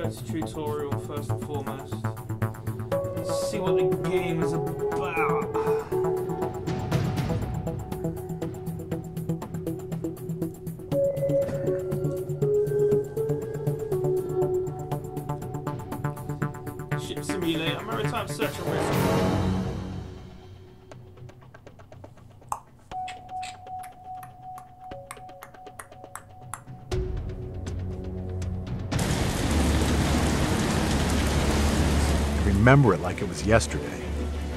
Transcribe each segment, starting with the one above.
It's tutorial first and foremost. Let's see what the game is about. Ship simulator, maritime search and rescue. Remember it like it was yesterday.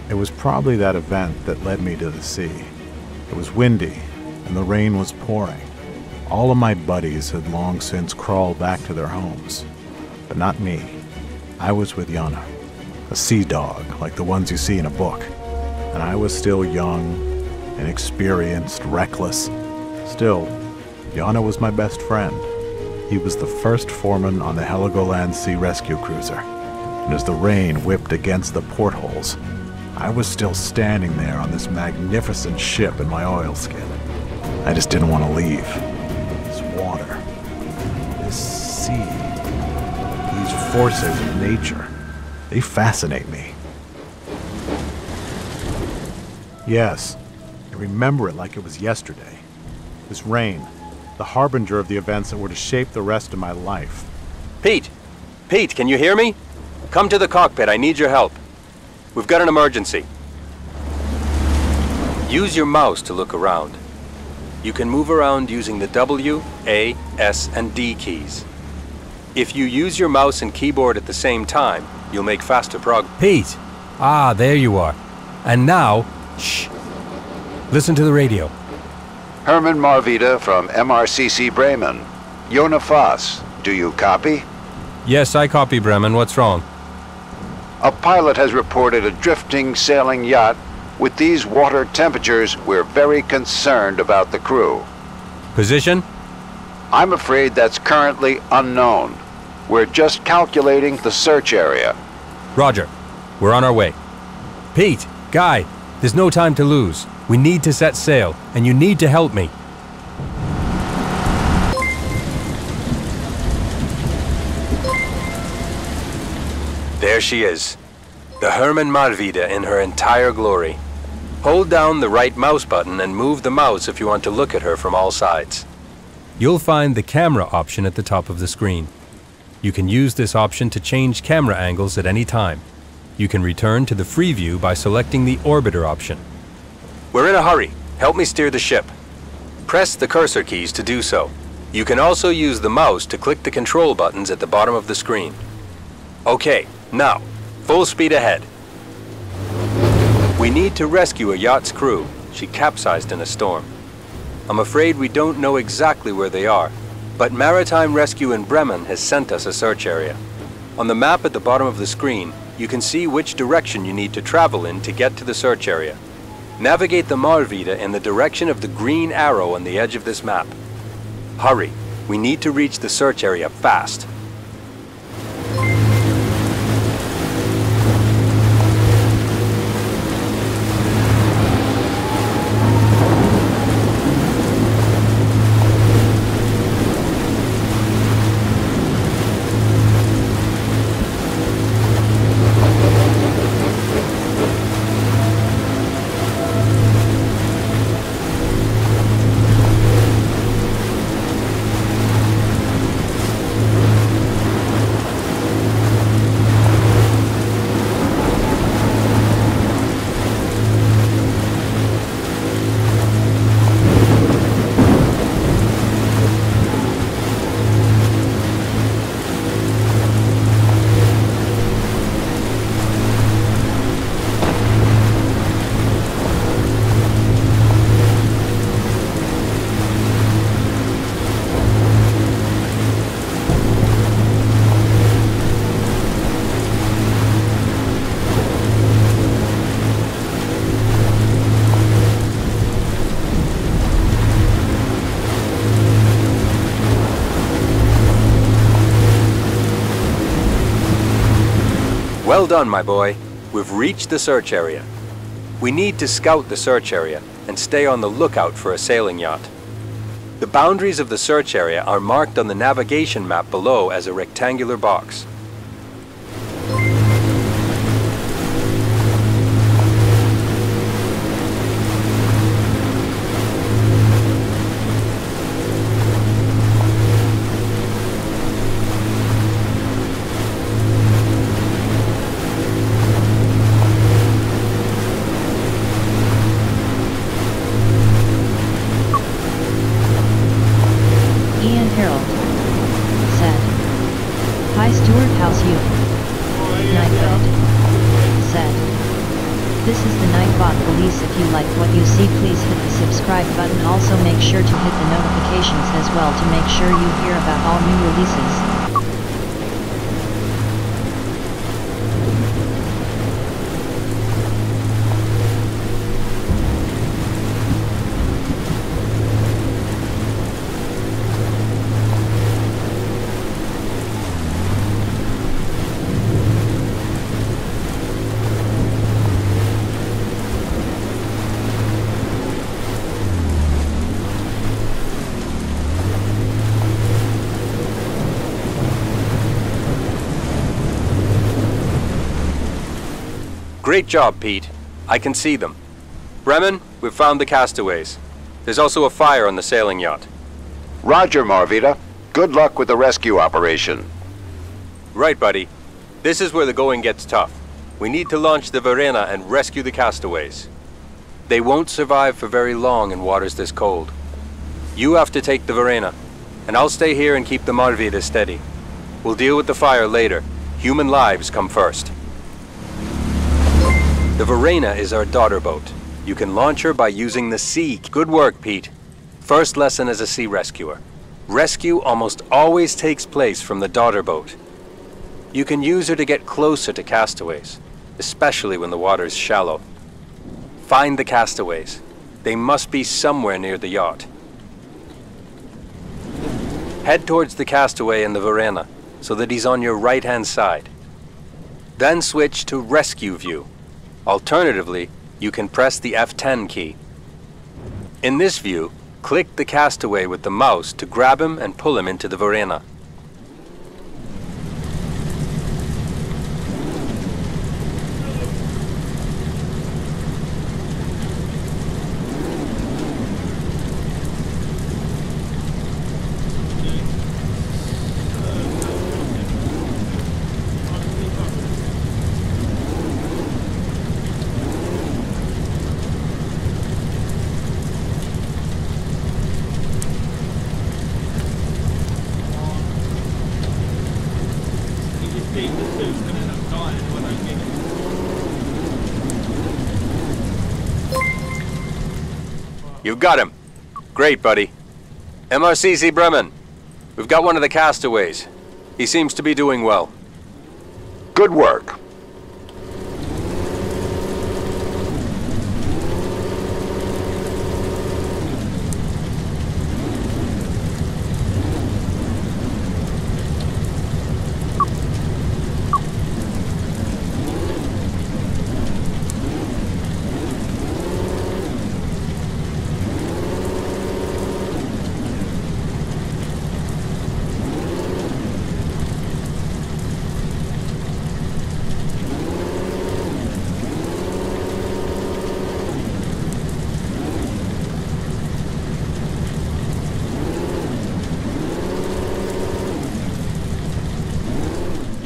It was probably that event that led me to the sea. It was windy, and the rain was pouring. All of my buddies had long since crawled back to their homes. But not me. I was with Yana, a sea dog like the ones you see in a book. And I was still young, inexperienced, reckless. Still, Yana was my best friend. He was the first foreman on the Heligoland Sea Rescue Cruiser. And as the rain whipped against the portholes, I was still standing there on this magnificent ship in my oilskin. I just didn't want to leave. This water, this sea, these forces of nature, they fascinate me. Yes, I remember it like it was yesterday. This rain, the harbinger of the events that were to shape the rest of my life. Pete! Pete, can you hear me? Come to the cockpit, I need your help. We've got an emergency. Use your mouse to look around. You can move around using the W, A, S, and D keys. If you use your mouse and keyboard at the same time, you'll make faster progress. Pete! Ah, there you are. And now, shh. Listen to the radio. Herman Marvita from MRCC Bremen. Jona Foss, do you copy? Yes, I copy, Bremen. What's wrong? A pilot has reported a drifting sailing yacht. With these water temperatures, we're very concerned about the crew. Position? I'm afraid that's currently unknown. We're just calculating the search area. Roger. We're on our way. Pete, Guy, there's no time to lose. We need to set sail, and you need to help me. There she is. The Herman Marvita in her entire glory. Hold down the right mouse button and move the mouse if you want to look at her from all sides. You'll find the camera option at the top of the screen. You can use this option to change camera angles at any time. You can return to the free view by selecting the orbiter option. We're in a hurry. Help me steer the ship. Press the cursor keys to do so. You can also use the mouse to click the control buttons at the bottom of the screen. Okay, now, full speed ahead. We need to rescue a yacht's crew. She capsized in a storm. I'm afraid we don't know exactly where they are, but Maritime Rescue in Bremen has sent us a search area. On the map at the bottom of the screen, you can see which direction you need to travel in to get to the search area. Navigate the Marvita in the direction of the green arrow on the edge of this map. Hurry, we need to reach the search area fast. Well done, my boy. We've reached the search area. We need to scout the search area and stay on the lookout for a sailing yacht. The boundaries of the search area are marked on the navigation map below as a rectangular box. Stewart House U. Nightbot. Said. This is the Nightbot Police. If you like what you see, please hit the subscribe button. Also make sure to hit the notifications as well to make sure you hear about all new releases. Great job, Pete. I can see them. Bremen, we've found the castaways. There's also a fire on the sailing yacht. Roger, Marvita. Good luck with the rescue operation. Right, buddy. This is where the going gets tough. We need to launch the Verena and rescue the castaways. They won't survive for very long in waters this cold. You have to take the Verena, and I'll stay here and keep the Marvita steady. We'll deal with the fire later. Human lives come first. The Verena is our daughter boat. You can launch her by using the sea. Good work, Pete. First lesson as a sea rescuer. Rescue almost always takes place from the daughter boat. You can use her to get closer to castaways, especially when the water is shallow. Find the castaways. They must be somewhere near the yacht. Head towards the castaway in the Verena so that he's on your right-hand side. Then switch to rescue view. Alternatively, you can press the F10 key. In this view, click the castaway with the mouse to grab him and pull him into the Verena. You got him. Great, buddy. MRCC Bremen. We've got one of the castaways. He seems to be doing well. Good work.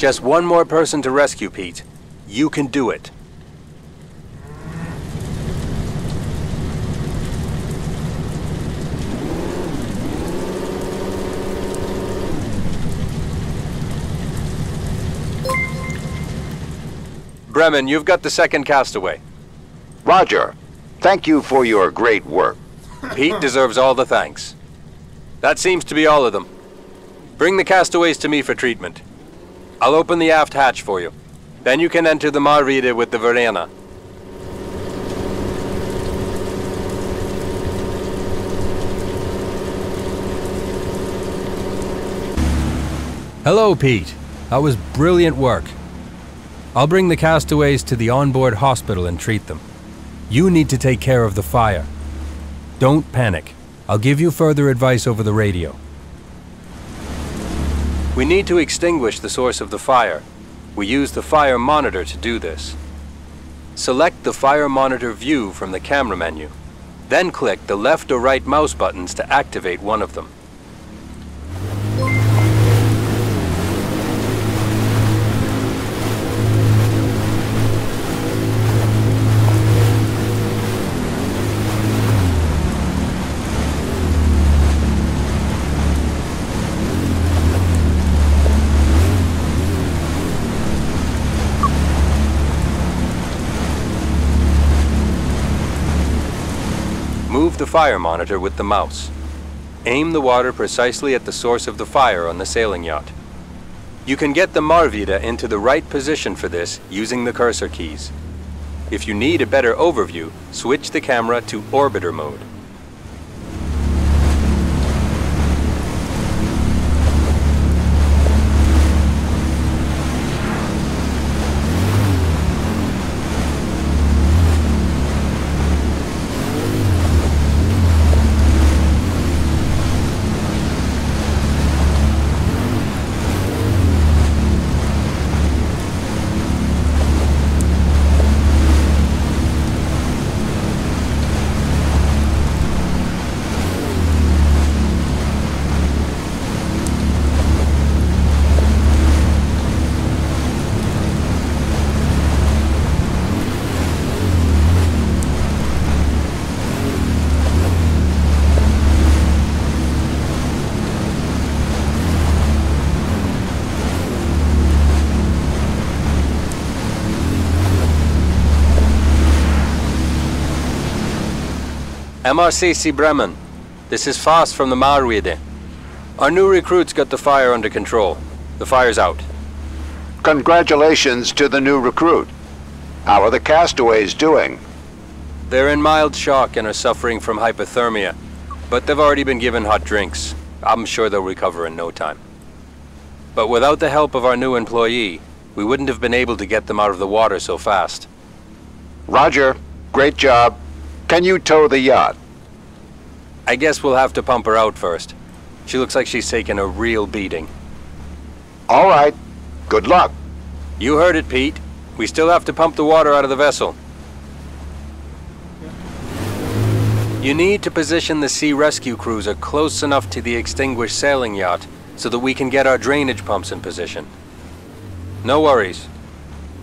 Just one more person to rescue, Pete. You can do it. Bremen, you've got the second castaway. Roger. Thank you for your great work. Pete deserves all the thanks. That seems to be all of them. Bring the castaways to me for treatment. I'll open the aft hatch for you. Then you can enter the Marvita with the Verena. Hello, Pete. That was brilliant work. I'll bring the castaways to the onboard hospital and treat them. You need to take care of the fire. Don't panic. I'll give you further advice over the radio. We need to extinguish the source of the fire. We use the fire monitor to do this. Select the fire monitor view from the camera menu. Then click the left or right mouse buttons to activate one of them. move the fire monitor with the mouse. Aim the water precisely at the source of the fire on the sailing yacht. You can get the Marvida into the right position for this using the cursor keys. If you need a better overview, switch the camera to orbiter mode. MRCC Bremen, this is Foss from the Marvida. Our new recruits got the fire under control. The fire's out. Congratulations to the new recruit. How are the castaways doing? They're in mild shock and are suffering from hypothermia, but they've already been given hot drinks. I'm sure they'll recover in no time. But without the help of our new employee, we wouldn't have been able to get them out of the water so fast. Roger. Great job. Can you tow the yacht? I guess we'll have to pump her out first. She looks like she's taken a real beating. All right. Good luck. You heard it, Pete. We still have to pump the water out of the vessel. You need to position the sea rescue cruiser close enough to the extinguished sailing yacht so that we can get our drainage pumps in position. No worries.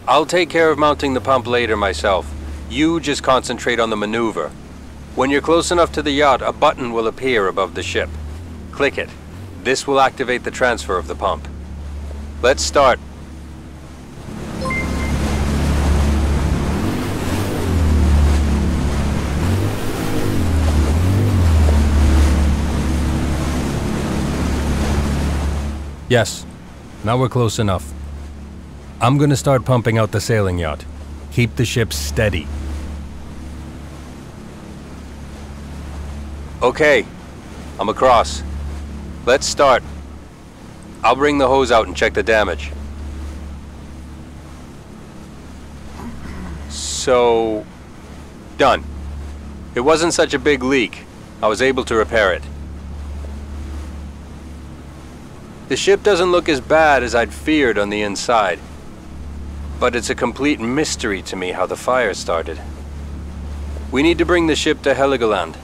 I'll take care of mounting the pump later myself. You just concentrate on the maneuver. When you're close enough to the yacht, a button will appear above the ship. Click it. This will activate the transfer of the pump. Let's start. Yes, now we're close enough. I'm gonna start pumping out the sailing yacht. Keep the ship steady. Okay, I'm across. Let's start. I'll bring the hose out and check the damage. So, done. It wasn't such a big leak. I was able to repair it. The ship doesn't look as bad as I'd feared on the inside. But it's a complete mystery to me how the fire started. We need to bring the ship to Heligoland.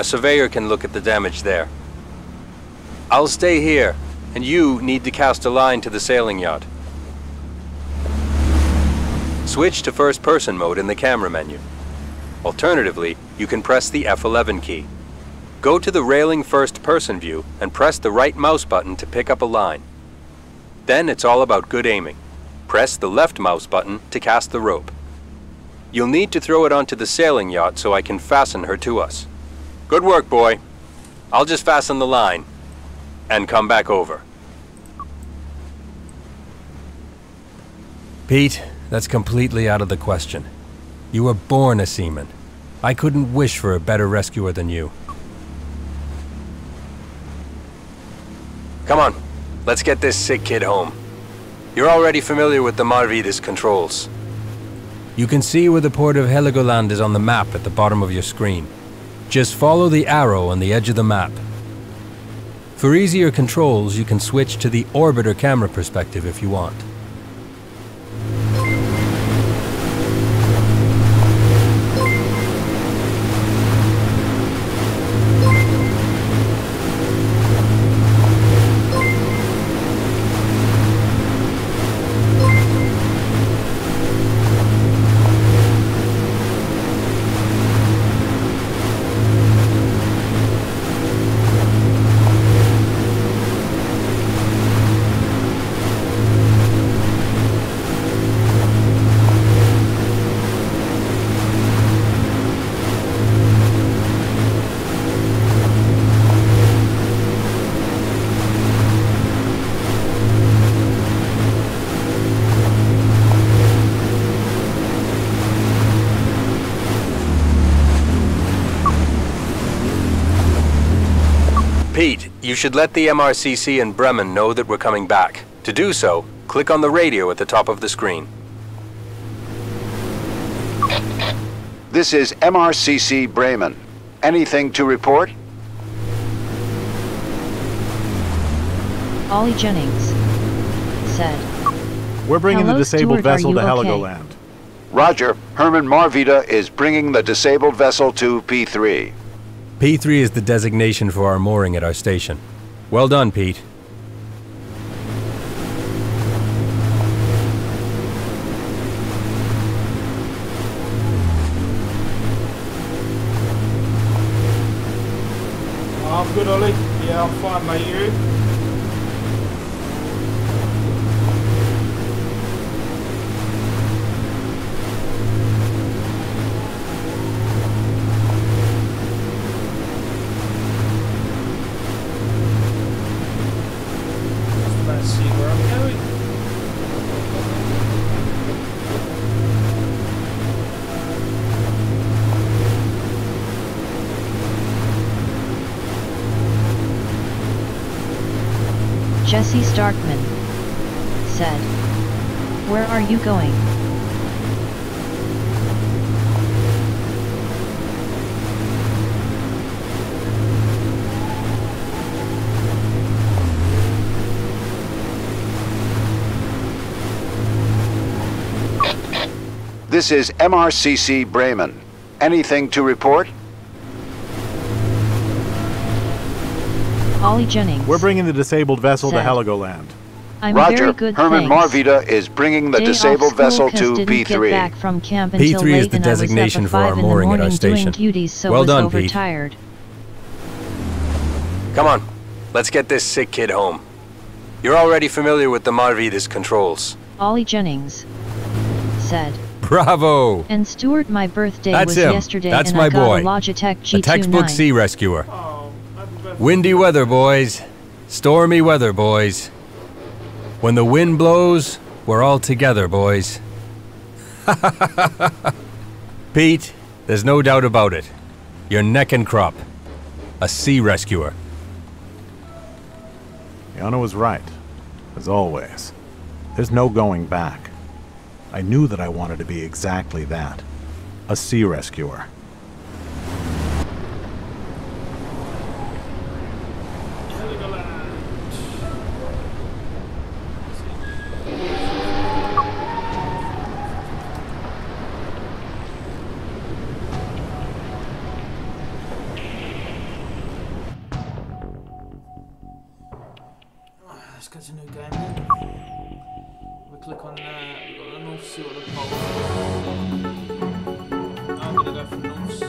A surveyor can look at the damage there. I'll stay here, and you need to cast a line to the sailing yacht. Switch to first-person mode in the camera menu. Alternatively, you can press the F11 key. Go to the railing first-person view and press the right mouse button to pick up a line. Then it's all about good aiming. Press the left mouse button to cast the rope. You'll need to throw it onto the sailing yacht so I can fasten her to us. Good work, boy. I'll just fasten the line and come back over. Pete, that's completely out of the question. You were born a seaman. I couldn't wish for a better rescuer than you. Come on, let's get this sick kid home. You're already familiar with the Marvida's controls. You can see where the port of Heligoland is on the map at the bottom of your screen. Just follow the arrow on the edge of the map. For easier controls, you can switch to the orbiter camera perspective if you want. You should let the MRCC in Bremen know that we're coming back. To do so, click on the radio at the top of the screen. This is MRCC Bremen. Anything to report? Ollie Jennings said. We're bringing Hello, the disabled Stuart, are vessel to you okay? Heligoland. Roger. Herman Marvita is bringing the disabled vessel to P3. P3 is the designation for our mooring at our station. Well done, Pete. I'm good, Ollie. Yeah, I'm fine, mate. You? Let's see where I'm going. Jesse Starkman said. Where are you going? This is MRCC Bremen. Anything to report? Ollie Jennings. We're bringing the disabled vessel to Said. Heligoland. I'm Roger. very good, Herman thanks. Marvita is bringing the Day off disabled school vessel 'cause to didn't get P3. back from camp until P3 is late the and I was up designation at for our 5 in the mooring at our morning station. doing duties, so Well was done, Pete. overtired. Come on, let's get this sick kid home. You're already familiar with the Marvita's controls. Ollie Jennings said. Bravo! And Stuart, my birthday That's was him. yesterday That's and my I got boy. a Logitech A G29. textbook sea rescuer. Oh, happy birthday. Windy weather, boys. Stormy weather, boys. When the wind blows, we're all together, boys. Pete, there's no doubt about it. You're neck and crop. A sea rescuer. Yana was right, as always. There's no going back. I knew that I wanted to be exactly that. A sea rescuer. Let's go to new game then. We click on we've got the North Sea or the Pole. I'm gonna go for North Sea.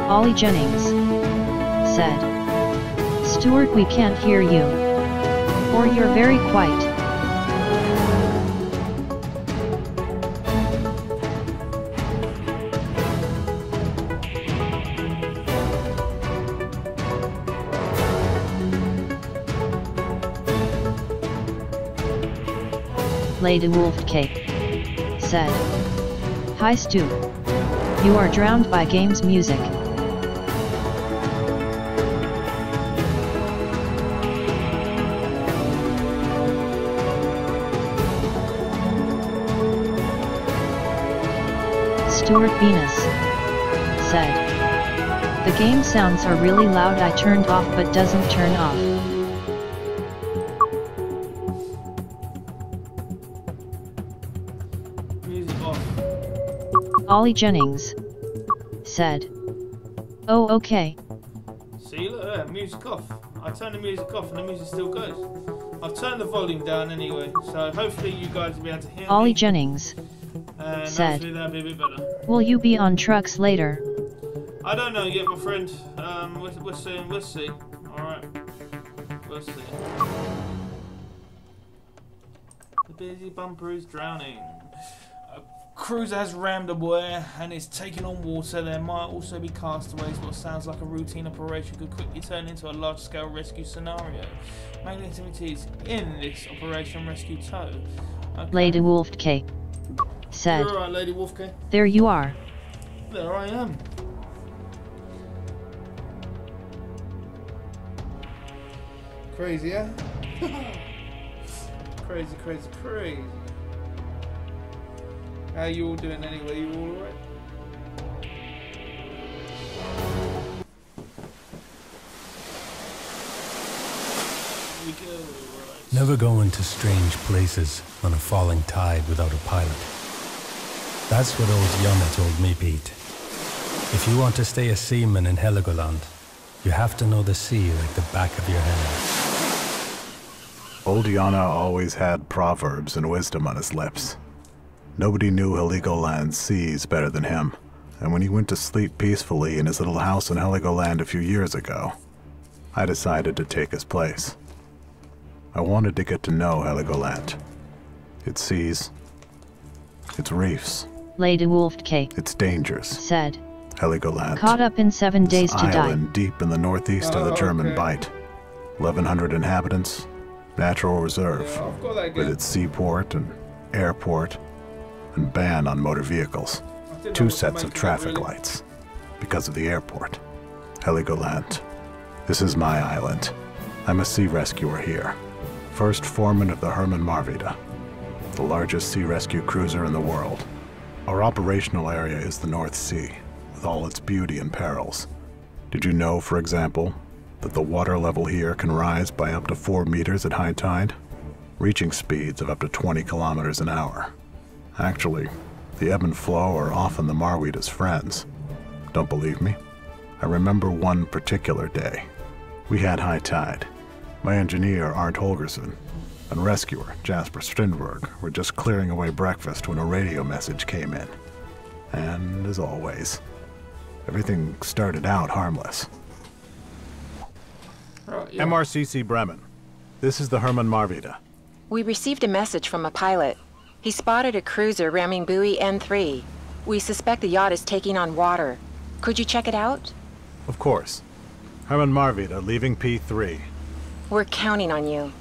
Ollie Jennings said. Stuart, we can't hear you. Or you're very quiet. Lady Wolfcake said. Hi Stu. You are drowned by games music. Stuart Venus said. The game sounds are really loud. I turned off but doesn't turn off. Music off. Ollie Jennings said. Oh, okay. See, look there, music off. I turn the music off and the music still goes. I've turned the volume down anyway, so hopefully you guys will be able to hear Ollie me. Jennings And said. hopefully that'll be a bit better. Will you be on trucks later? I don't know yet, my friend. We'll see. We'll see. Alright. We'll see. The busy bumper is drowning. Of cruiser has rammed a boy and is taking on water. There might also be castaways. What sounds like a routine operation could quickly turn into a large-scale rescue scenario. Main activities in this Operation Rescue Tow. Okay. Lady Wolfke said. You're alright, Lady Wolfke. There you are. There I am. Crazy, yeah? Crazy, crazy, crazy. How you all doing anyway? You all alright? Here we go. Right. Never go into strange places on a falling tide without a pilot. That's what old Jonna told me, Pete. If you want to stay a seaman in Heligoland, you have to know the sea like the back of your hand. Old Yana always had proverbs and wisdom on his lips. Nobody knew Heligoland's seas better than him, and when he went to sleep peacefully in his little house in Heligoland a few years ago, I decided to take his place. I wanted to get to know Heligoland. Its seas, its reefs, Lady Wolfke its dangers, said. Heligoland. Caught up in 7 days to die. Island deep in the northeast of the German Bight. 1,100 inhabitants, natural reserve, Yeah, I've got that with again. its seaport and airport, and ban on motor vehicles. 2 sets of traffic lights, because of the airport. Heligoland. This is my island. I'm a sea rescuer here. First foreman of the Herman Marvida, the largest sea rescue cruiser in the world. Our operational area is the North Sea, with all its beauty and perils. Did you know, for example, that the water level here can rise by up to 4 meters at high tide, reaching speeds of up to 20 kilometers an hour? Actually, the ebb and flow are often the Marwida's friends. Don't believe me? I remember one particular day. We had high tide. My engineer, Arndt Holgersen, and rescuer, Jasper Strindberg, were just clearing away breakfast when a radio message came in. And as always, everything started out harmless. Right, yeah. MRCC Bremen. This is the Herman Marvida. We received a message from a pilot. He spotted a cruiser ramming buoy N3. We suspect the yacht is taking on water. Could you check it out? Of course. Herman Marvida leaving P3. We're counting on you.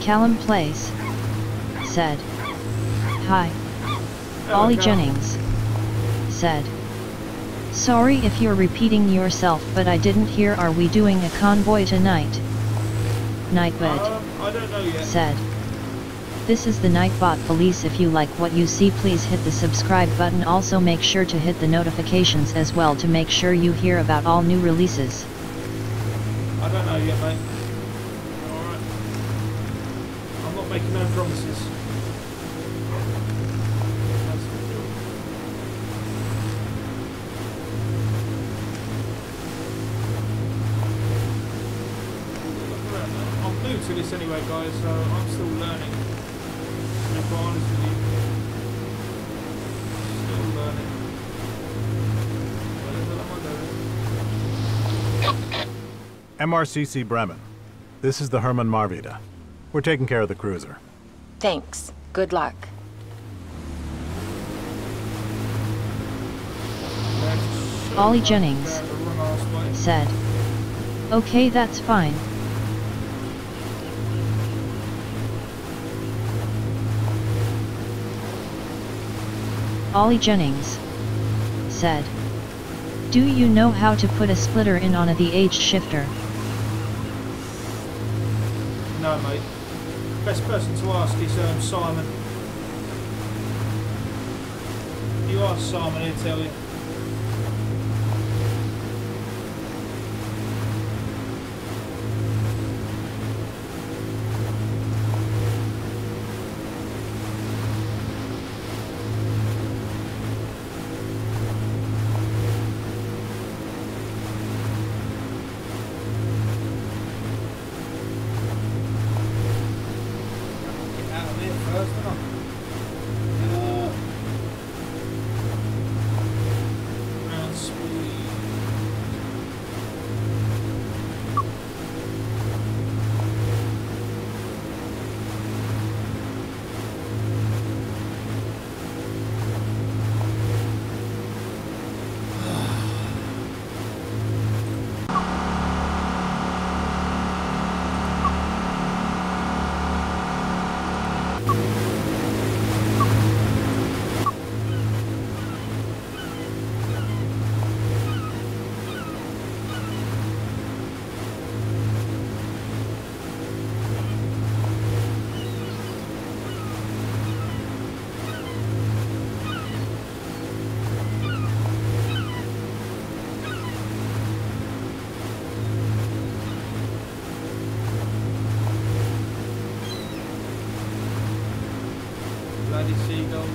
Callum Place said. Hi. Ollie Jennings said. Sorry if you're repeating yourself, but I didn't hear. Are we doing a convoy tonight? Nightbed I don't know yet. said. This is the Nightbot Police. If you like what you see, please hit the subscribe button. Also make sure to hit the notifications as well to make sure you hear about all new releases. I don't know yet, mate. Alright. I'm not making no promises. That's for sure. I'm new to this anyway, guys, so I'm still learning. quite honest with you. Still learning. Where the hell am I going? MRCC Bremen. This is the Hermann Marvita. We're taking care of the cruiser. Thanks. Good luck. Ollie Jennings said, "Okay, that's fine." Ollie Jennings said, "Do you know how to put a splitter in on a the aged shifter?" No, mate. Best person to ask is Simon. You ask Simon, he'll tell you. Bloody seagulls.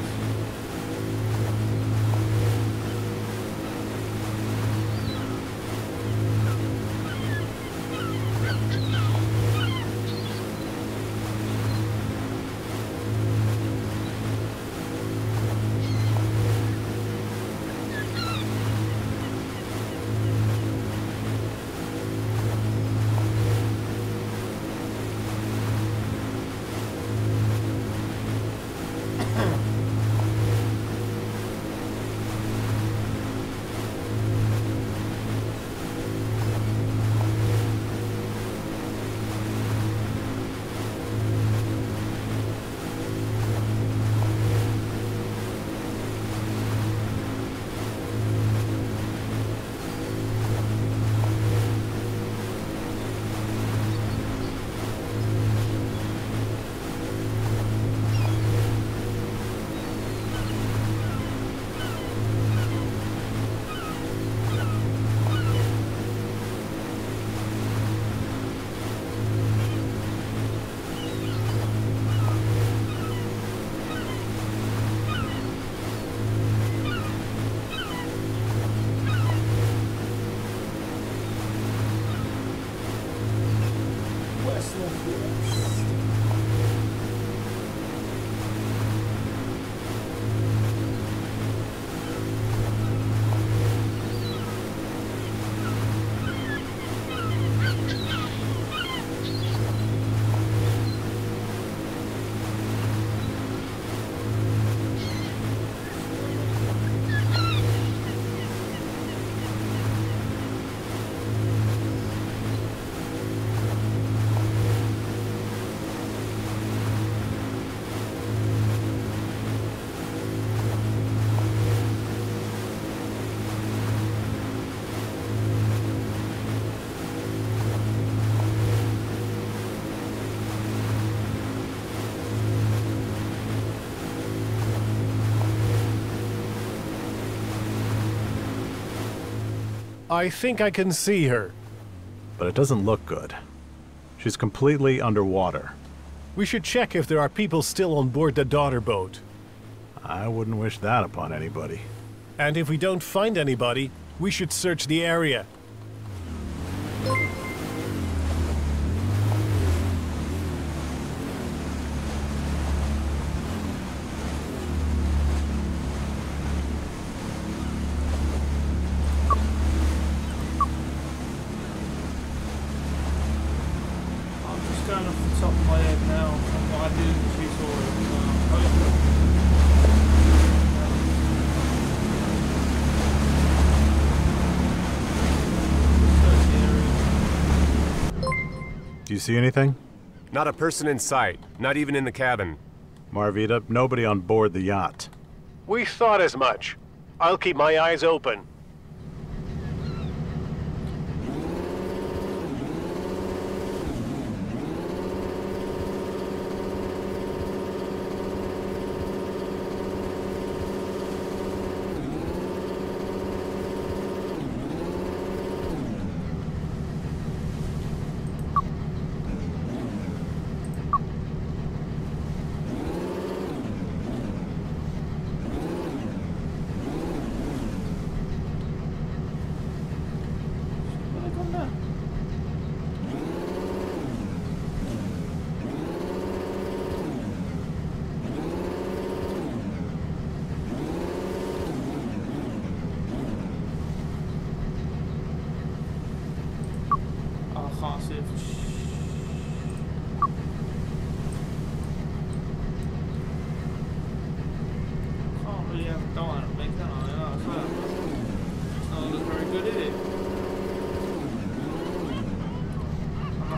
I think I can see her. But it doesn't look good. She's completely underwater. We should check if there are people still on board the daughter boat. I wouldn't wish that upon anybody. And if we don't find anybody, we should search the area. just going off the top of my head now from what I did in the tutorial. Do you see anything? Not a person in sight, not even in the cabin. Marvita, nobody on board the yacht. We thought as much. I'll keep my eyes open.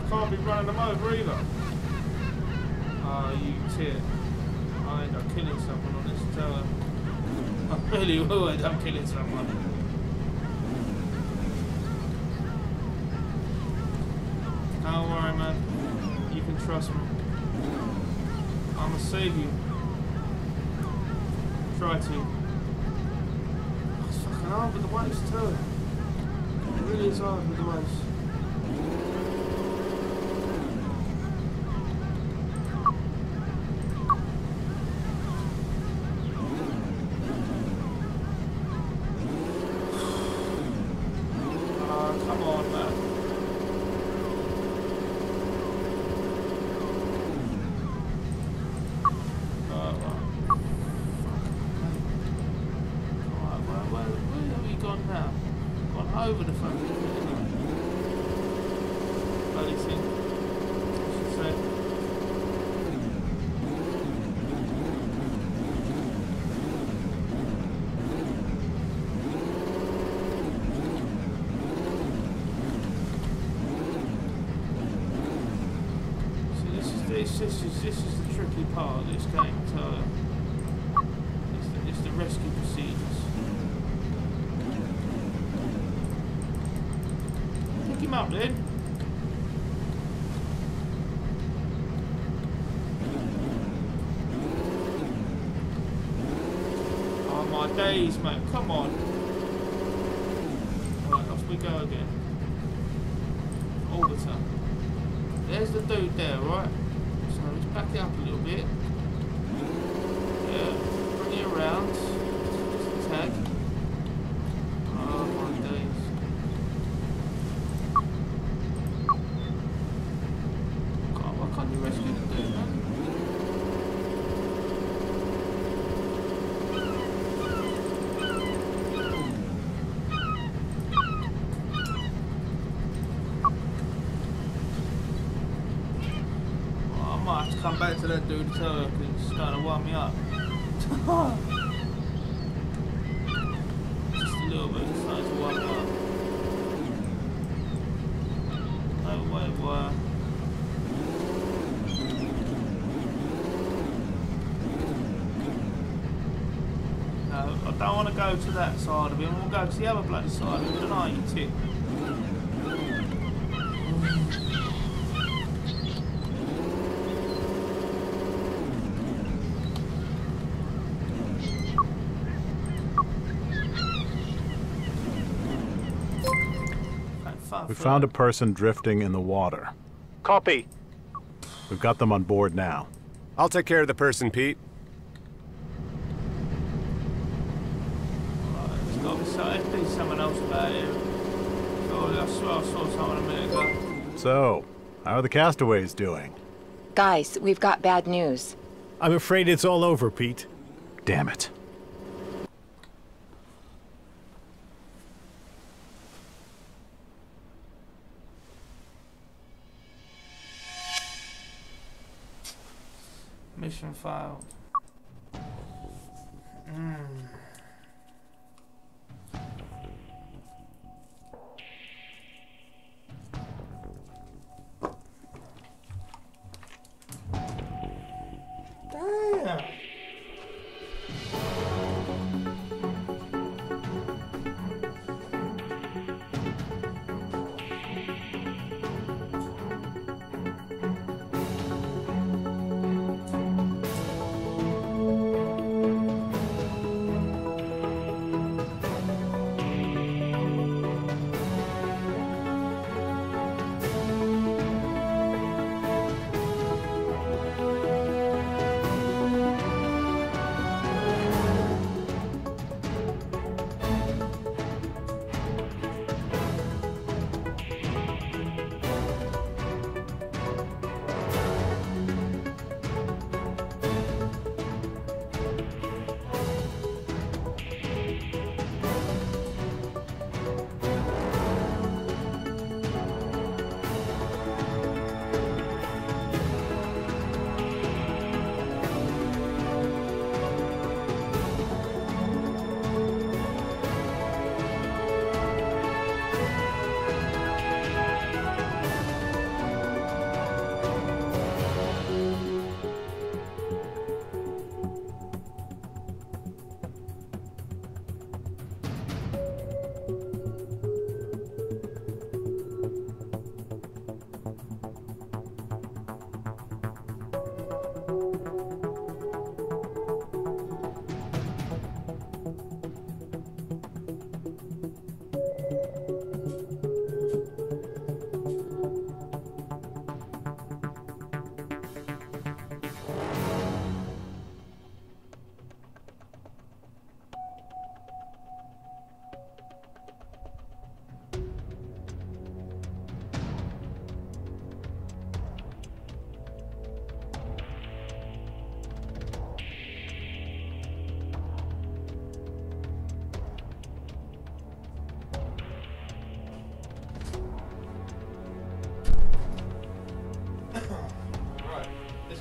Can't be running them over either. Oh, you tit. I end up killing someone on this tower. I really will end up killing someone. Don't worry, man. You can trust me. I'ma save you. Try to. Oh, it's fucking hard with the waves too. It really is hard with the waves. Over the fucking thing, bloody thing, I should say. See, this is the tricky part of this game, so it's the rescue procedures. Him up then. Oh my days, mate, come on. Right, off we go again. Orbiter. There's the dude there, right? So let's back it up a little bit. Yeah, bring it around. Just a tag. Oh my days. Can't you rescue the dude, man? Well, I might have to come back to that dude and tell her because it's starting to wind me up. Just a little bit, it's starting to wind me up. No way, why? I don't want to go to that side of him. We'll go to the other bloody side of him tonight, you tit. We found a person drifting in the water. Copy. We've got them on board now. I'll take care of the person, Pete. There's been someone else about here. I swear I saw someone a minute ago. So, how are the castaways doing? Guys, we've got bad news. I'm afraid it's all over, Pete. Damn it. Mission failed. Damn.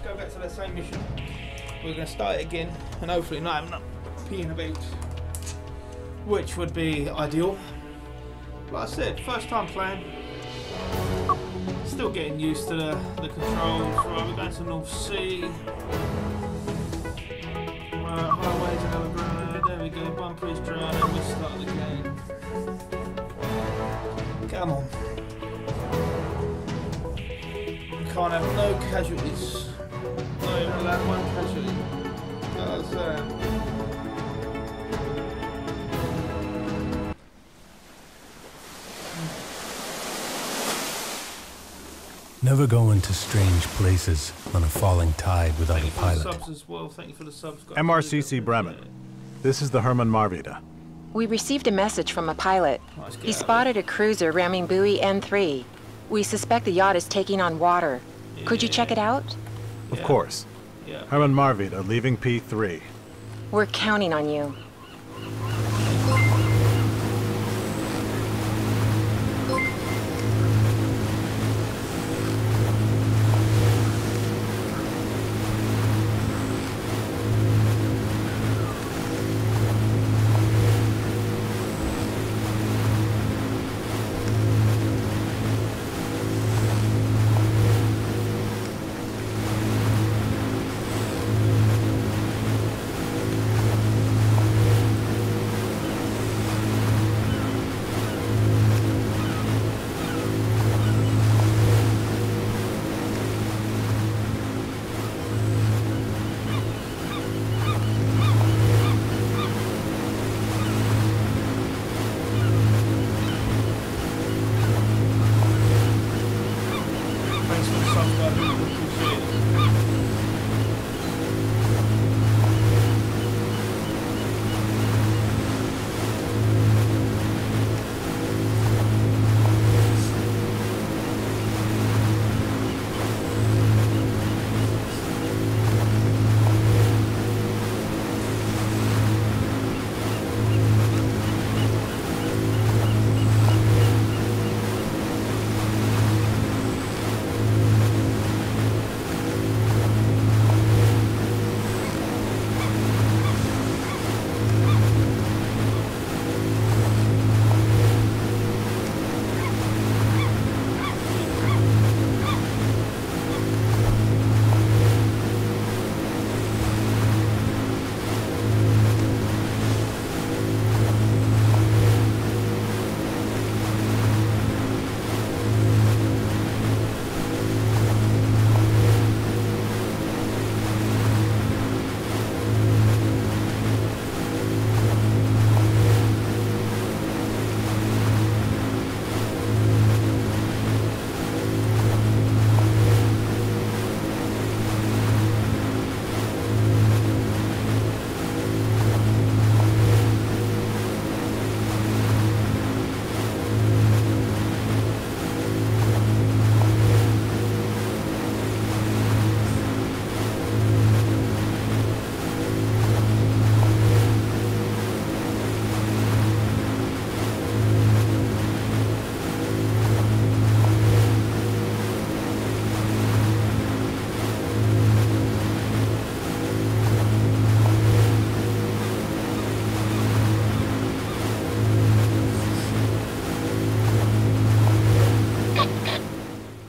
Go back to that same mission. We're going to start it again and hopefully not have enough peeing about, which would be ideal. Like I said, first time playing, still getting used to the controls. Right, we're going to North Sea. Right, highways and overground. There we go, bumper is dry and we start the game. Come on. We can't have no casualties. Not even that one casualty. That's Never go into strange places on a falling tide without a pilot. Subs as well. Thank you for the subs, guys. MRCC Bremen. This is the Hermann Marvita. We received a message from a pilot. He spotted a cruiser ramming buoy N3. We suspect the yacht is taking on water. Could you check it out? Of course. Yeah. Hermann Marvita leaving P3. We're counting on you.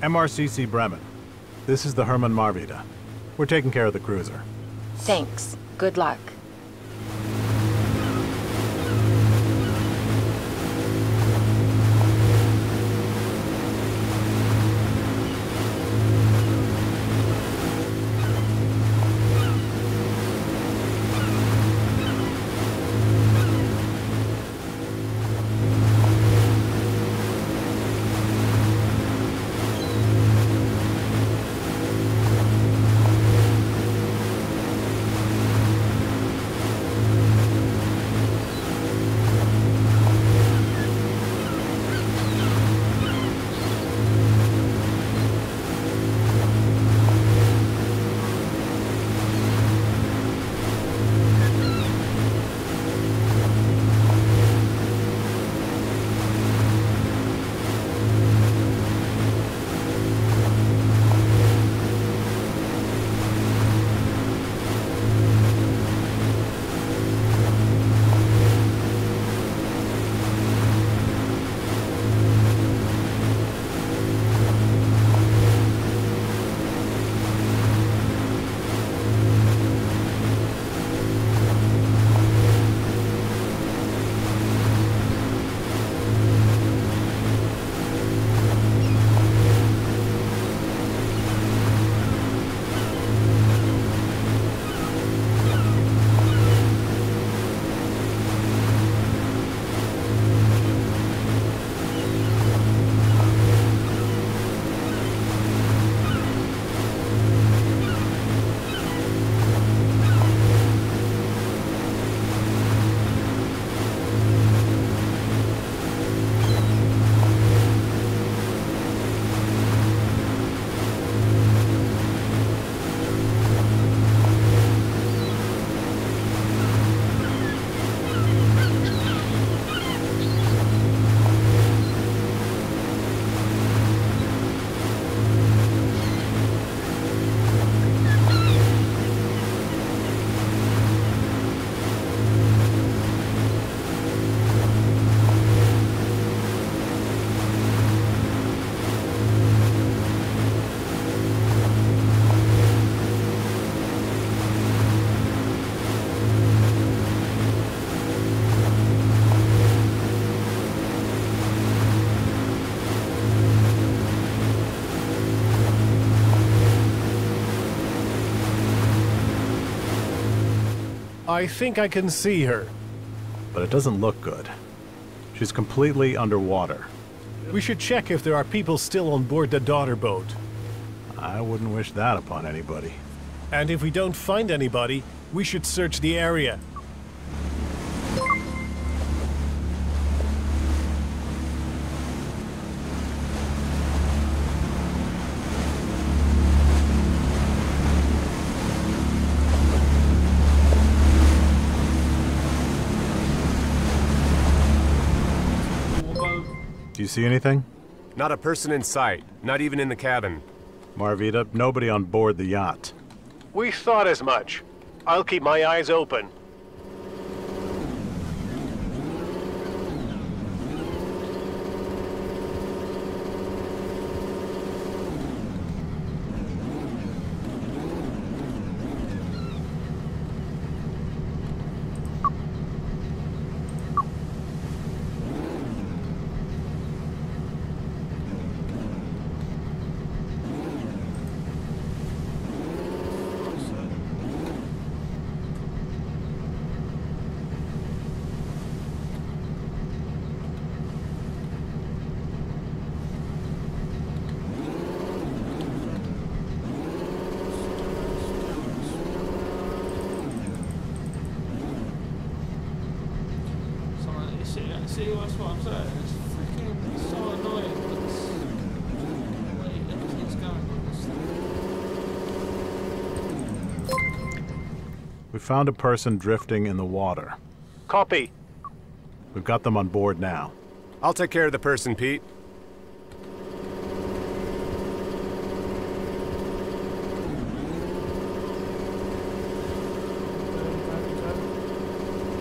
MRCC Bremen. This is the Hermann Marvita. We're taking care of the cruiser. Thanks. Good luck. I think I can see her. But it doesn't look good. She's completely underwater. We should check if there are people still on board the daughter boat. I wouldn't wish that upon anybody. And if we don't find anybody, we should search the area. Do you see anything? Not a person in sight, not even in the cabin. Marvita, nobody on board the yacht. We thought as much. I'll keep my eyes open. See, that's what I'm saying. It's freaking so annoying. The way everything's going on this thing. We found a person drifting in the water. Copy. We've got them on board now. I'll take care of the person, Pete.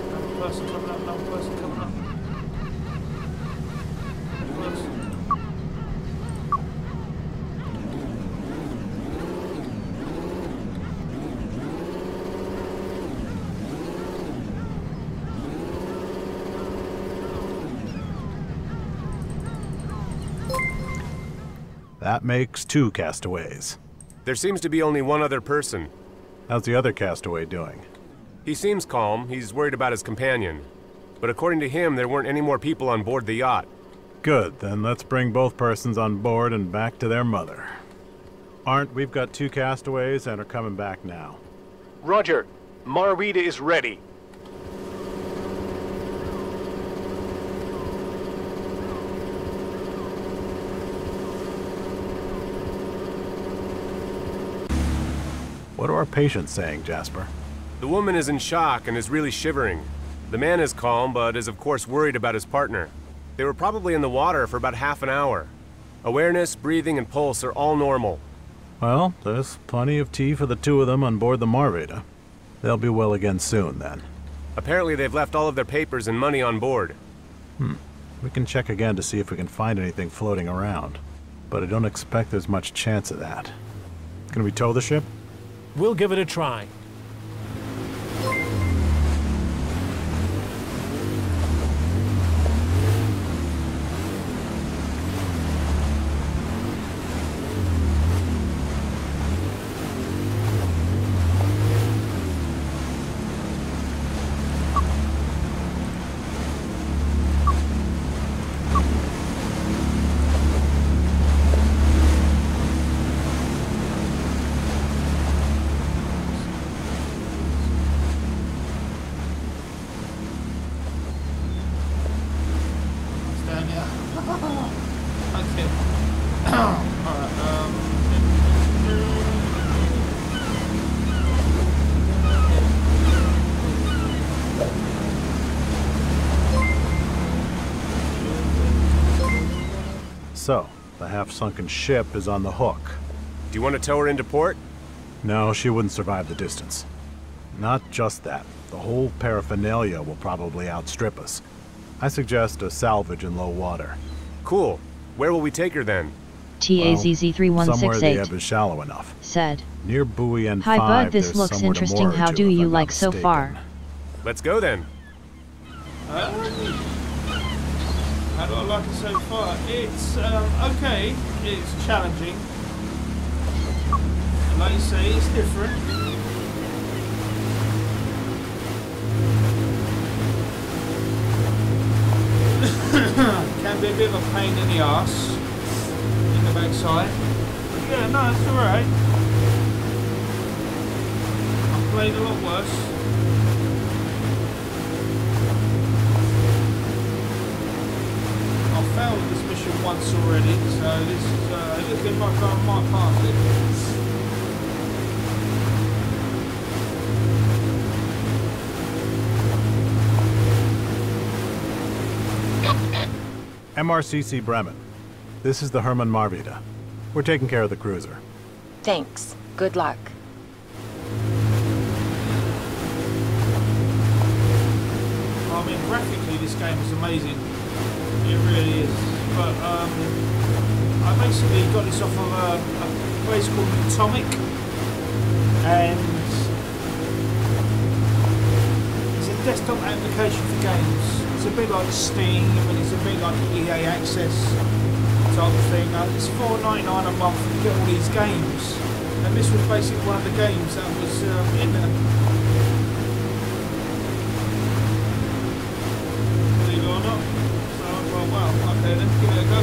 Another person coming up, another person coming up. That makes 2 castaways. There seems to be only one other person. How's the other castaway doing? He seems calm. He's worried about his companion. But according to him, there weren't any more people on board the yacht. Good, then let's bring both persons on board and back to their mother. Arndt, we've got 2 castaways and are coming back now. Roger. Marita is ready. What are our patients saying, Jasper? The woman is in shock and is really shivering. The man is calm, but is of course worried about his partner. They were probably in the water for about half an hour. Awareness, breathing, and pulse are all normal. Well, there's plenty of tea for the 2 of them on board the Marvita. They'll be well again soon, then. Apparently they've left all of their papers and money on board. We can check again to see if we can find anything floating around. But I don't expect there's much chance of that. Can we tow the ship? We'll give it a try. So, the half-sunken ship is on the hook. Do you want to tow her into port? No, she wouldn't survive the distance. Not just that. The whole paraphernalia will probably outstrip us. I suggest a salvage in low water. Cool. Where will we take her then? TAZZ3168 somewhere the ebb is shallow enough. said. Near buoy N5, Hi bud, this there's looks somewhere to interesting. moor How to, do if you I'm like not so mistaken. far? Let's go then. How do I like it so far? It's okay. It's challenging. And like you say, it's different. Can be a bit of a pain in the arse in the backside. But yeah, no, it's alright. I've played a lot worse. I failed this mission once already, so this is looking like I might pass it. MRCC Bremen. This is the Hermann Marvita. We're taking care of the cruiser. Thanks. Good luck. I mean, graphically, this game is amazing. It really is. But I basically got this off of a place called Atomic, and it's a desktop application for games. It's a bit like Steam, and it's a bit like EA Access type of thing. It's $4.99 a month to get all these games, and this was basically one of the games that was in there. Believe it or not. So I thought, well, okay then, give it a go.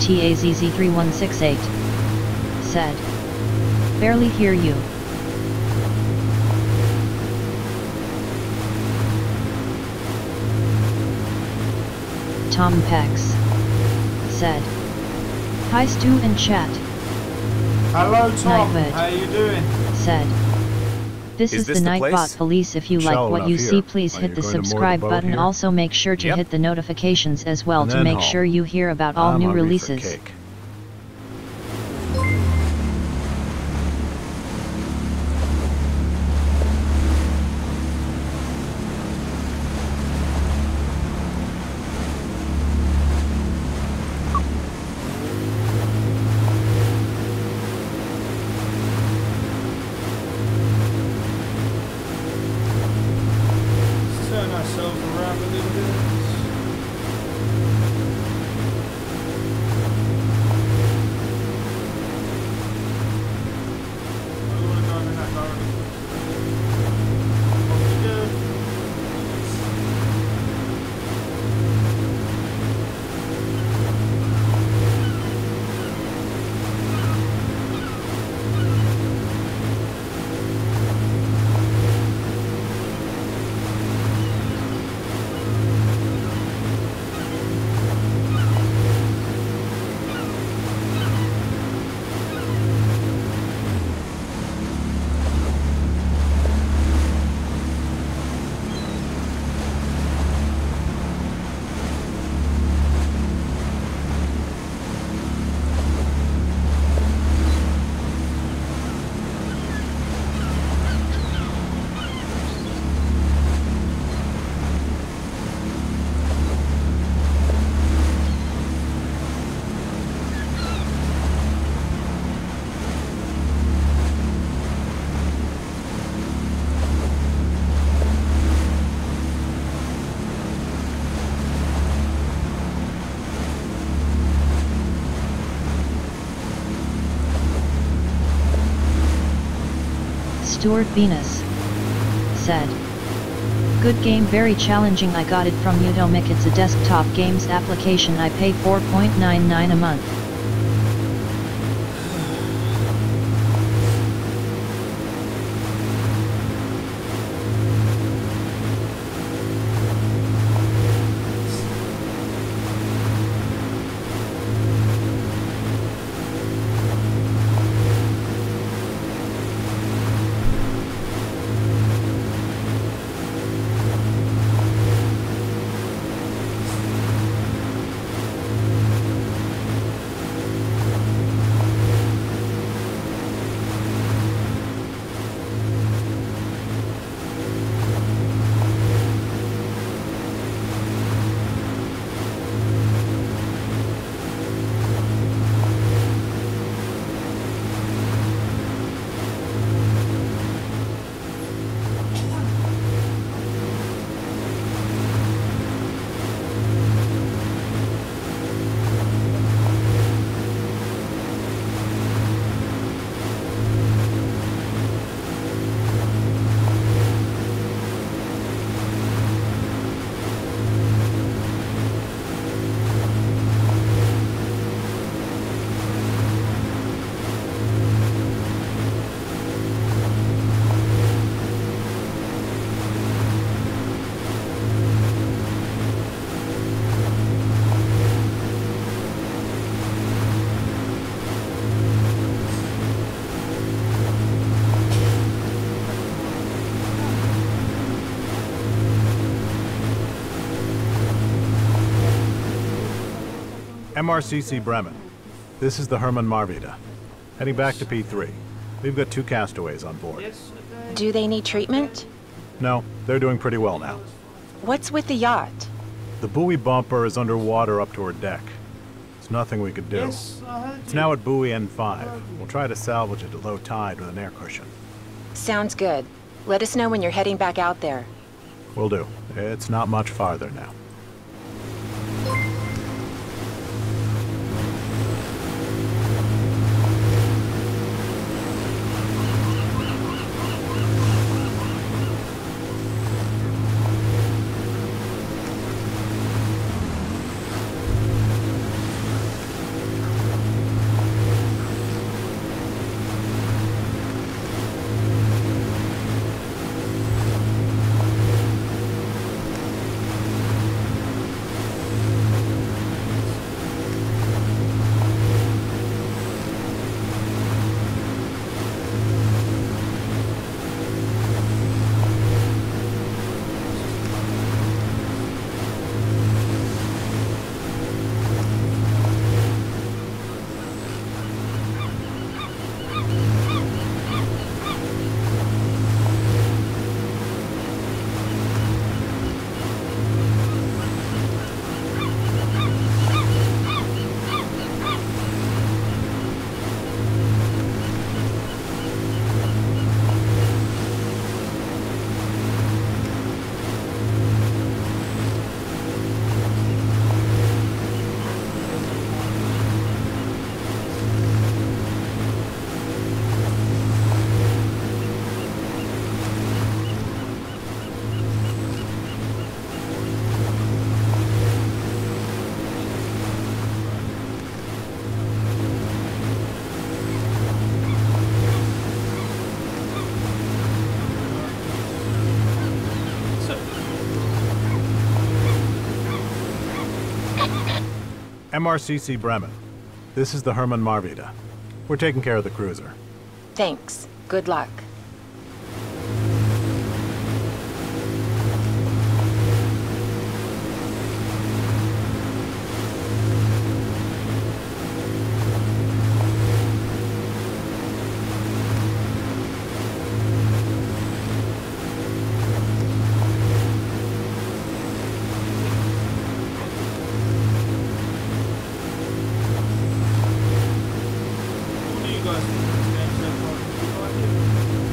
TAZZ3168 said. Barely hear you. Tom Pex said. Hi Stu and chat. Hello Tom, Nightbird how you doing? said. This is the Nightbot Police. If you like what you see, please hit the subscribe button. Also make sure to hit the notifications as well to make sure you hear about all new releases. Turn ourselves around a little bit. I want to go in that direction. Off we go. Stuart Venus said, "Good game, very challenging. I got it from Udomic. It's a desktop games application. I pay $4.99 a month." MRCC Bremen. This is the Hermann Marvita. Heading back to P3. We've got 2 castaways on board. Do they need treatment? No, they're doing pretty well now. What's with the yacht? The buoy bumper is underwater up to her deck. There's nothing we could do. Yes, I heard It's you. now at buoy N5. We'll try to salvage it at low tide with an air cushion. Sounds good. Let us know when you're heading back out there. Will do. It's not much farther now. MRCC Bremen. This is the Hermann Marvita. We're taking care of the cruiser. Thanks. Good luck. What do you guys think of this game so far? Do you like it?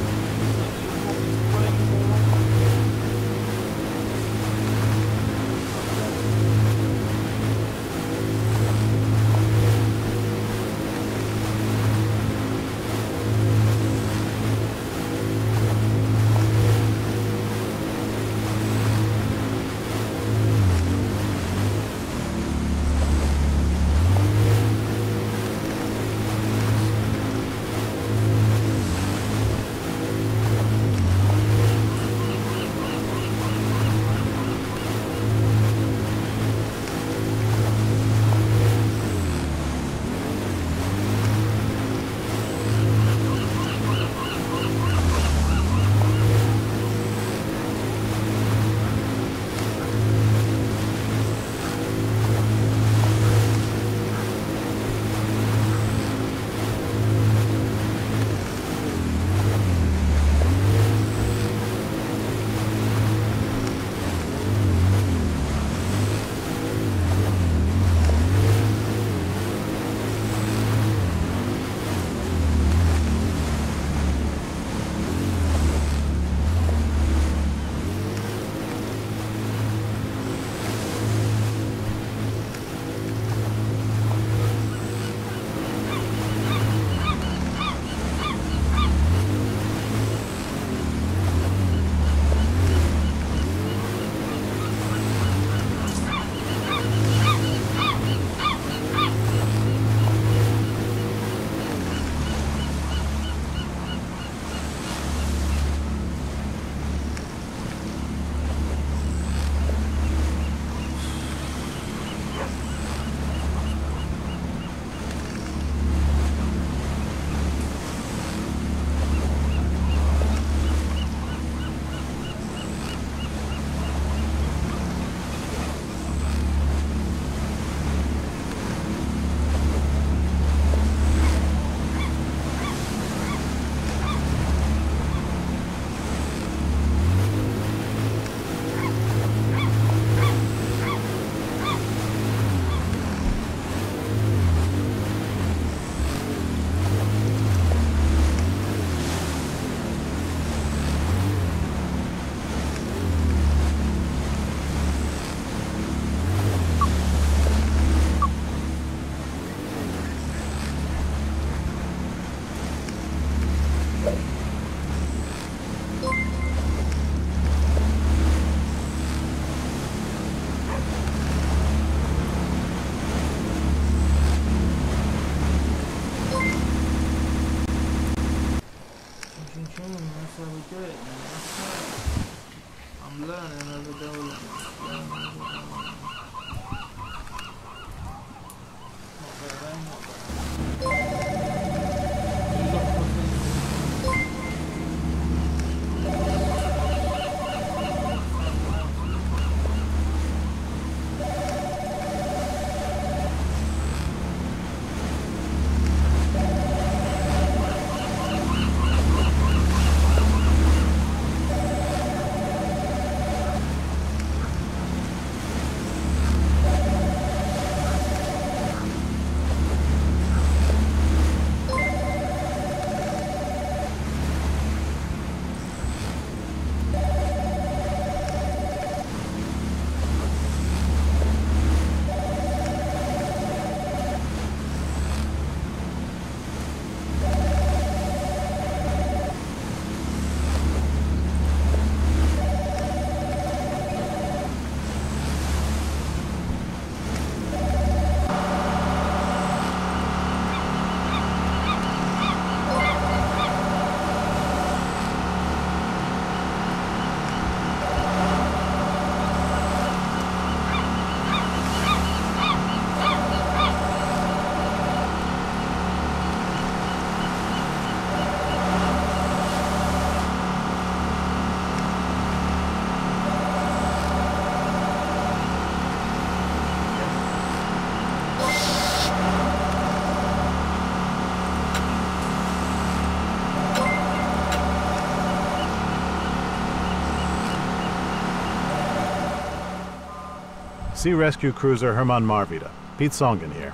Sea Rescue Cruiser Hermann Marvida. Pete Songen here.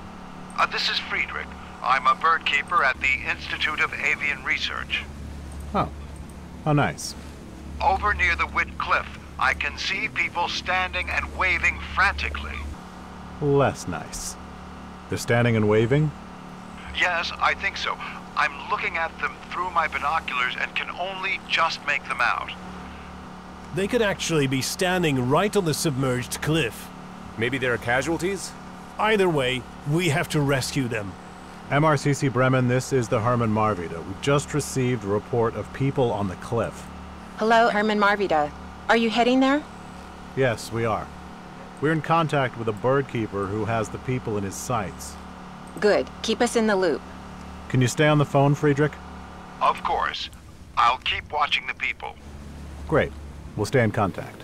This is Friedrich. I'm a bird keeper at the Institute of Avian Research. Oh. How nice. Over near the Witt Cliff, I can see people standing and waving frantically. Less nice. They're standing and waving? Yes, I think so. I'm looking at them through my binoculars and can only just make them out. They could actually be standing right on the submerged cliff. Maybe there are casualties? Either way, we have to rescue them. MRCC Bremen, this is the Hermann Marvida. We've just received a report of people on the cliff. Hello, Hermann Marvida. Are you heading there? Yes, we are. We're in contact with a bird keeper who has the people in his sights. Good. Keep us in the loop. Can you stay on the phone, Friedrich? Of course. I'll keep watching the people. Great. We'll stay in contact.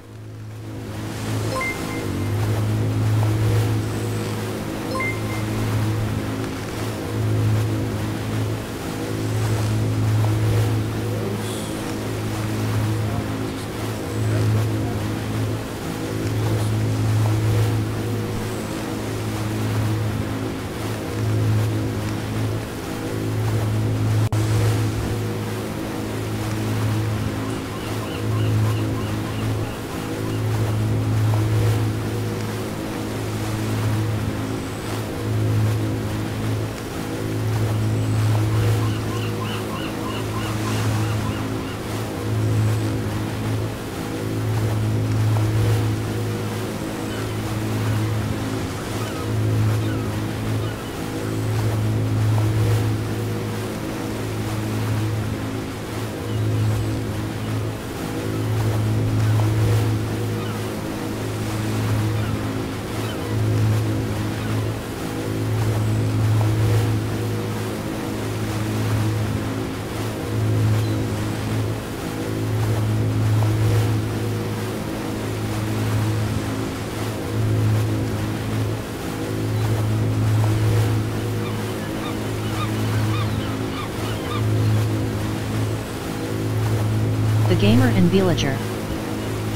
The gamer and villager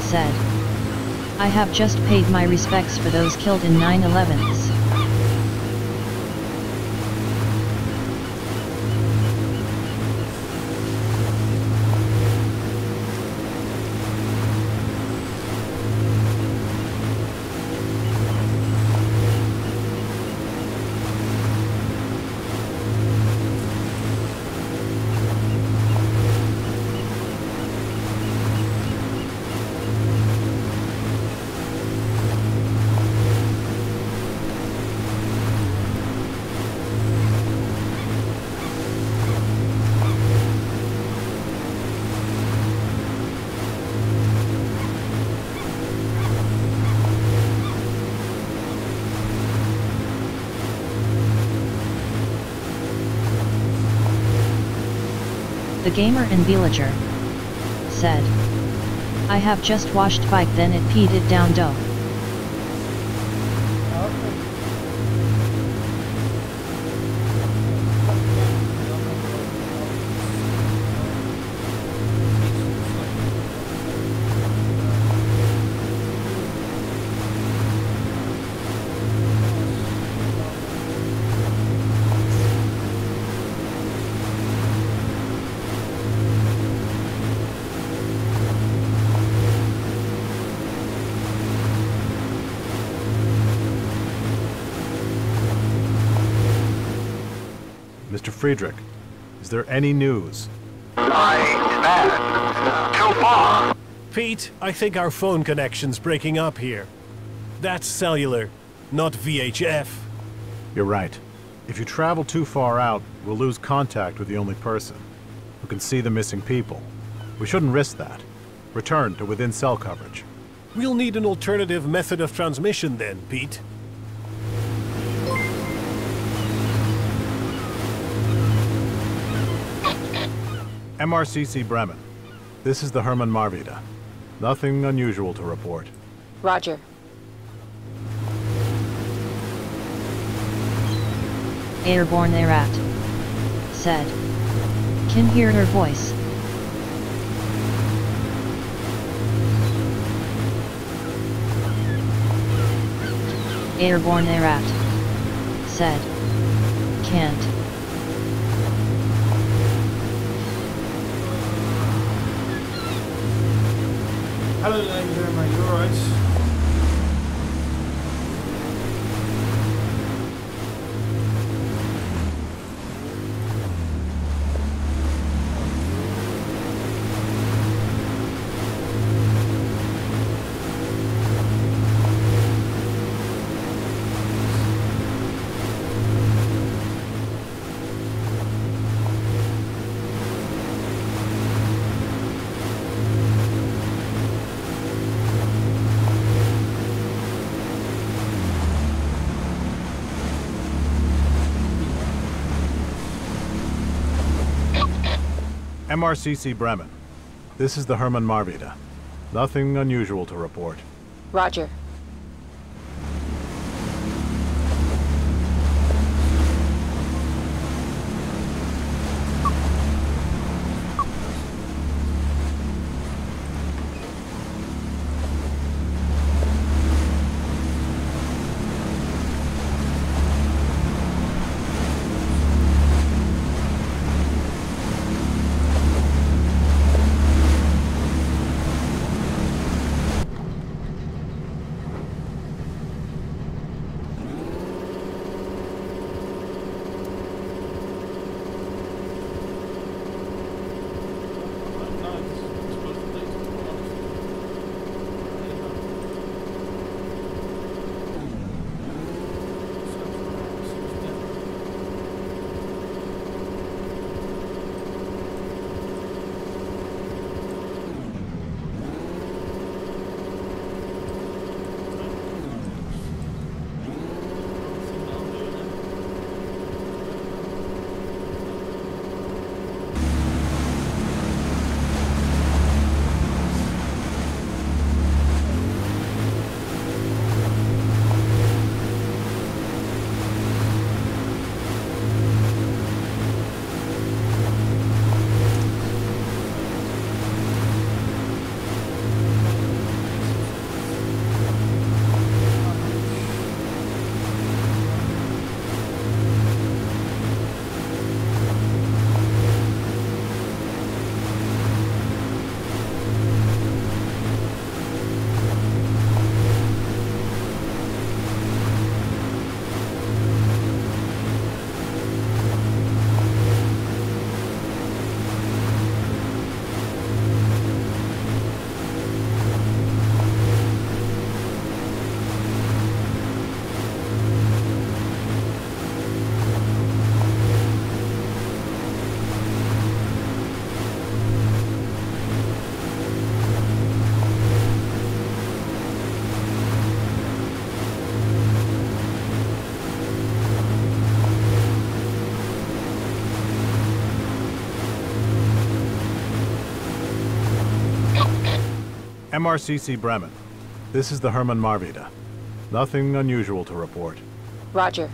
said, I have just paid my respects for those killed in 9/11s. The gamer and villager said, I have just washed bike then it peed it down dough. Mr. Friedrich, is there any news? Too far. Pete, I think our phone connection's breaking up here. That's cellular, not VHF. You're right. If you travel too far out, we'll lose contact with the only person who can see the missing people. We shouldn't risk that. Return to within cell coverage. We'll need an alternative method of transmission then, Pete. MRCC Bremen. This is the Hermann Marvida. Nothing unusual to report. Roger. Airborne Arat said, can hear her voice. Airborne Arat. Said. Can't. Hello there, you doing, mate? You alright? MRCC Bremen. This is the Hermann Marvita. Nothing unusual to report. Roger. MRCC Bremen. This is the Hermann Marvita. Nothing unusual to report. Roger.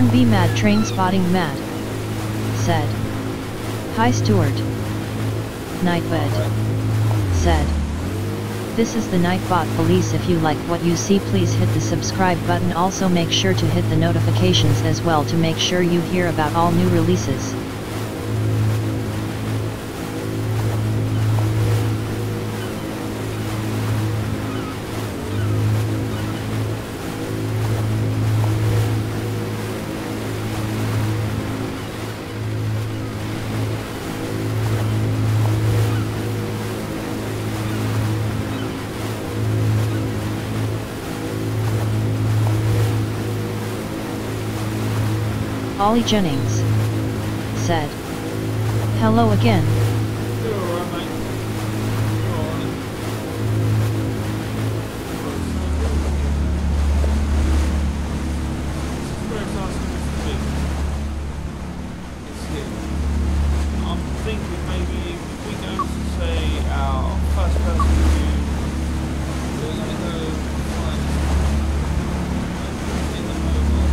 Hornby Mad Train Spotting Matt said. Hi Stuart. Nightbed said. This is the Nightbot Police. If you like what you see, please hit the subscribe button. Also make sure to hit the notifications as well to make sure you hear about all new releases. Ollie Jennings said. Hello again. You're alright, mate. You're alright. Where it's asking us to be. It's here. I'm thinking maybe if we go to say our first person view, we're gonna go find in the mobile.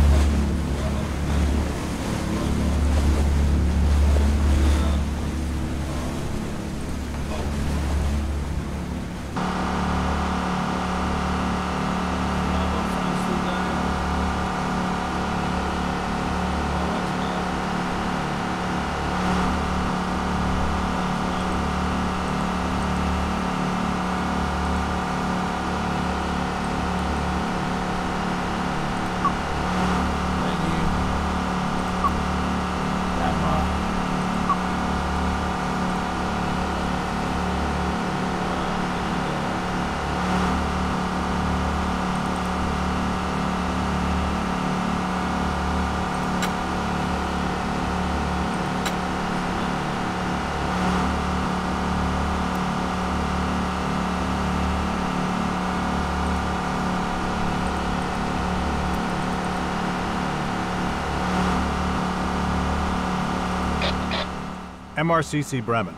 MRCC Bremen.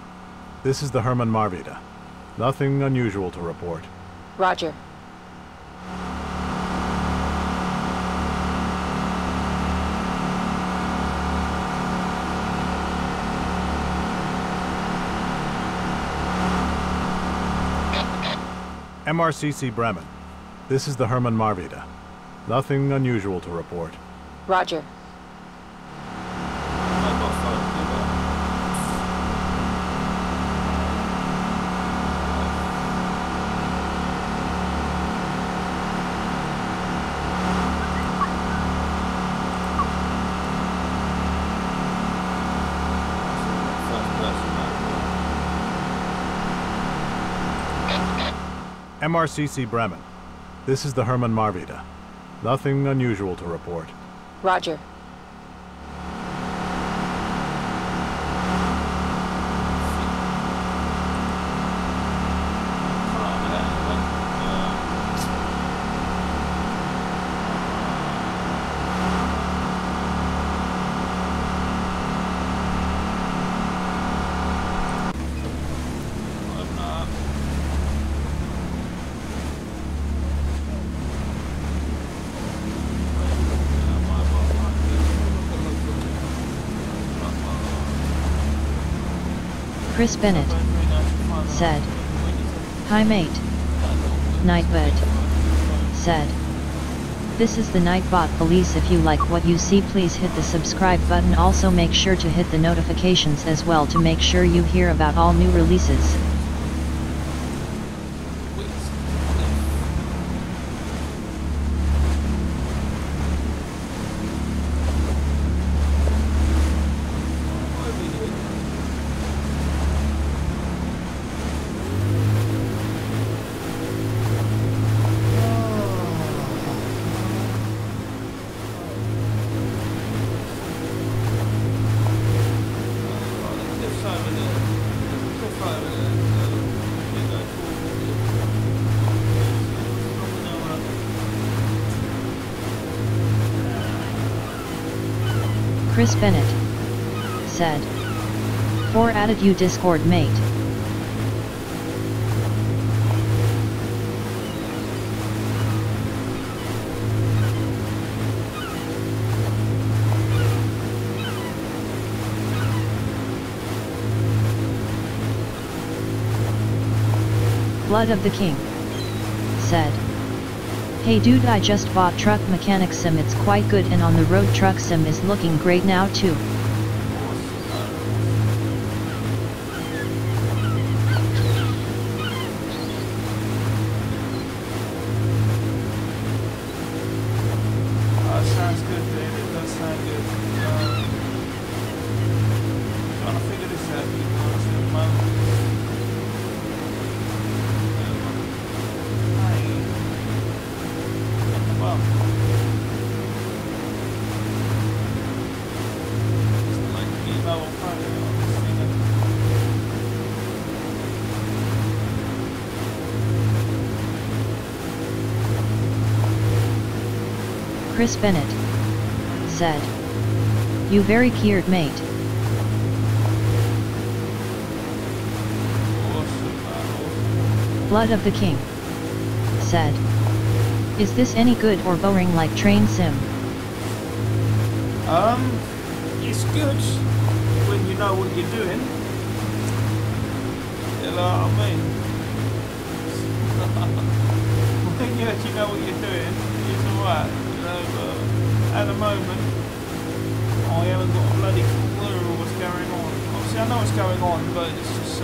This is the Hermann Marvita. Nothing unusual to report. Roger. MRCC Bremen. This is the Hermann Marvita. Nothing unusual to report. Roger. MRCC Bremen. This is the Hermann Marvita. Nothing unusual to report. Roger. Chris Bennett said. Hi mate. Nightbed said. This is the Nightbot Police. If you like what you see, please hit the subscribe button. Also make sure to hit the notifications as well to make sure you hear about all new releases. Chris Bennett said. 4 added you Discord mate. Blood of the King said, "Hey dude, I just bought Truck Mechanic Sim, it's quite good, and on the road Truck Sim is looking great now too." Sounds good, dude. It does sound good. Trying to figure this out, to be honest, at the moment. Well, it's not like email or phone on this thing. Chris Bennett said, "You very cured, mate." Blood of the King said, "Is this any good or boring like Train Sim?" It's good when you know what you're doing. You know what I mean? When you actually know what you're doing, it's alright. You know, but at the moment, I haven't got a bloody clue of what's going on. Obviously, I know what's going on, but it's just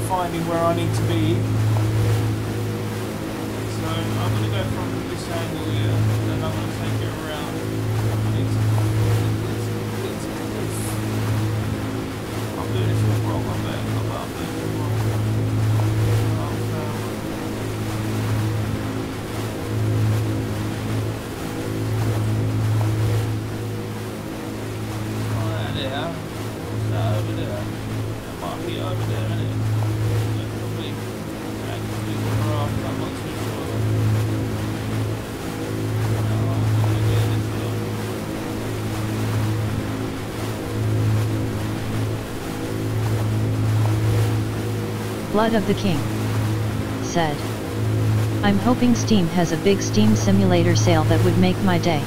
finding where I need to be. So I'm gonna go from this angle here, and then I'm gonna take it around. I need to I'm doing this all wrong, I bet. I'm doing this all wrong. There. What's that over there? That might be over there, isn't it? That could be what we're after. I'm not too sure. No, I'm gonna get this one. Blood of the King said, "I'm hoping Steam has a big Steam simulator sale that would make my day."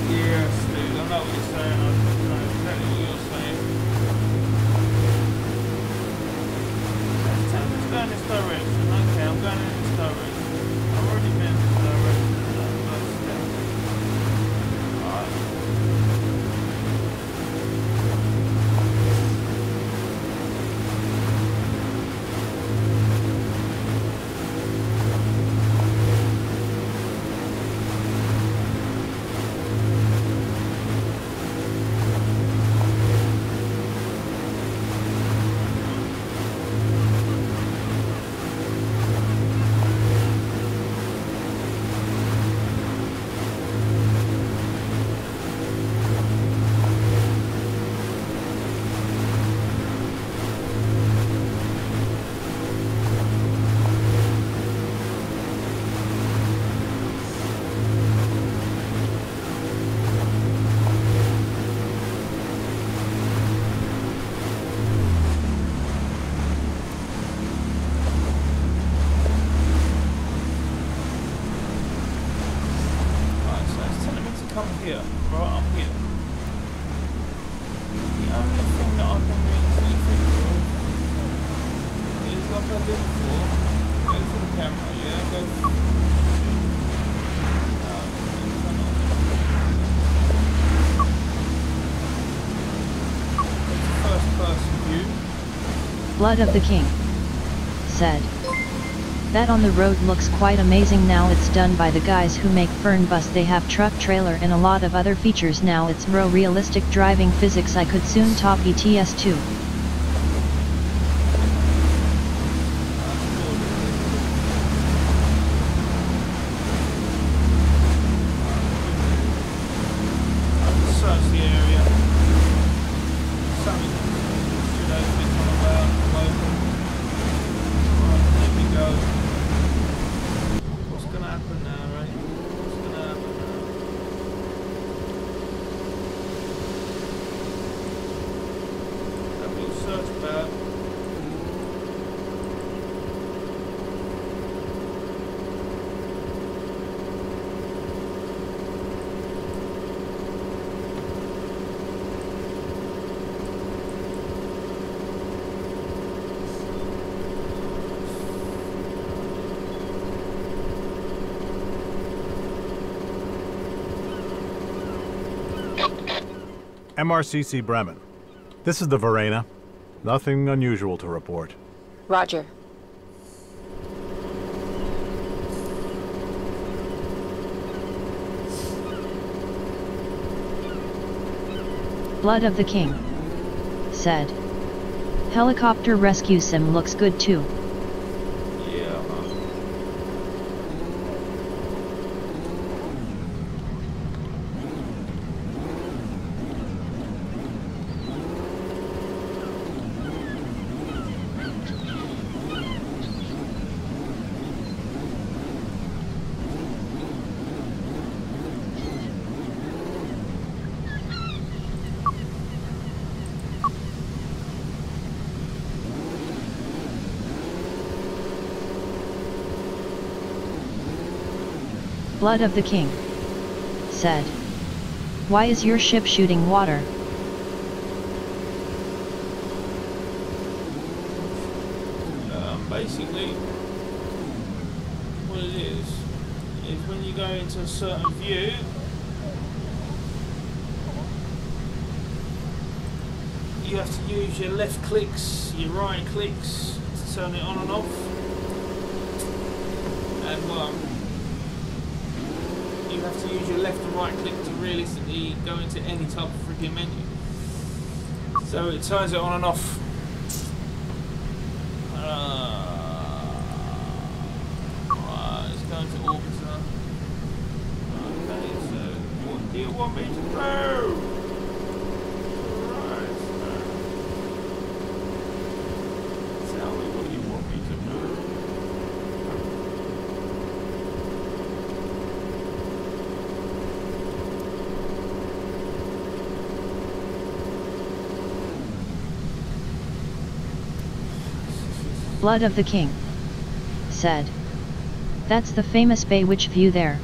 Yes, dude, I know what you're saying. I know exactly what you're saying. Let's tell me to go in this direction. Okay, I'm going in this direction. I've already been in this direction, but still. Alright. Here, right, I'm here. The only thing that I can really think of is like I did before. Go for the camera, yeah, go for first person view. Blood of the King said, "That on the road looks quite amazing now. It's done by the guys who make Fernbus. They have truck trailer and a lot of other features now. It's realistic driving physics. I could soon top ETS2. Search the area. Something should open on the way out of the local. Right, there we go. What's gonna happen now, right? What's gonna happen now? Let me MRCC Bremen. This is the Verena. Nothing unusual to report. Roger. Blood of the King said. Helicopter rescue sim looks good too. Yeah. Blood of the King said. Why is your ship shooting water? Basically, what it is when you go into a certain view, you have to use your left clicks, your right clicks to turn it on and off. And you have to use your left and right click to realistically go into any type of freaking menu. So it turns it on and off. Right, it's going to orbiter. Okay, so what do you want me to do? Right, so tell me what you want me to do. Blood of the King said. That's the famous Bay Witch view there.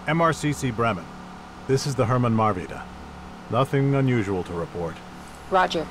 MRCC Bremen. This is the Hermann Marvita. Nothing unusual to report. Roger.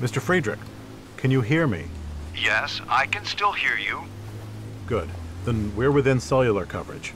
Mr. Friedrich, can you hear me? Yes, I can still hear you. Good. Then we're within cellular coverage.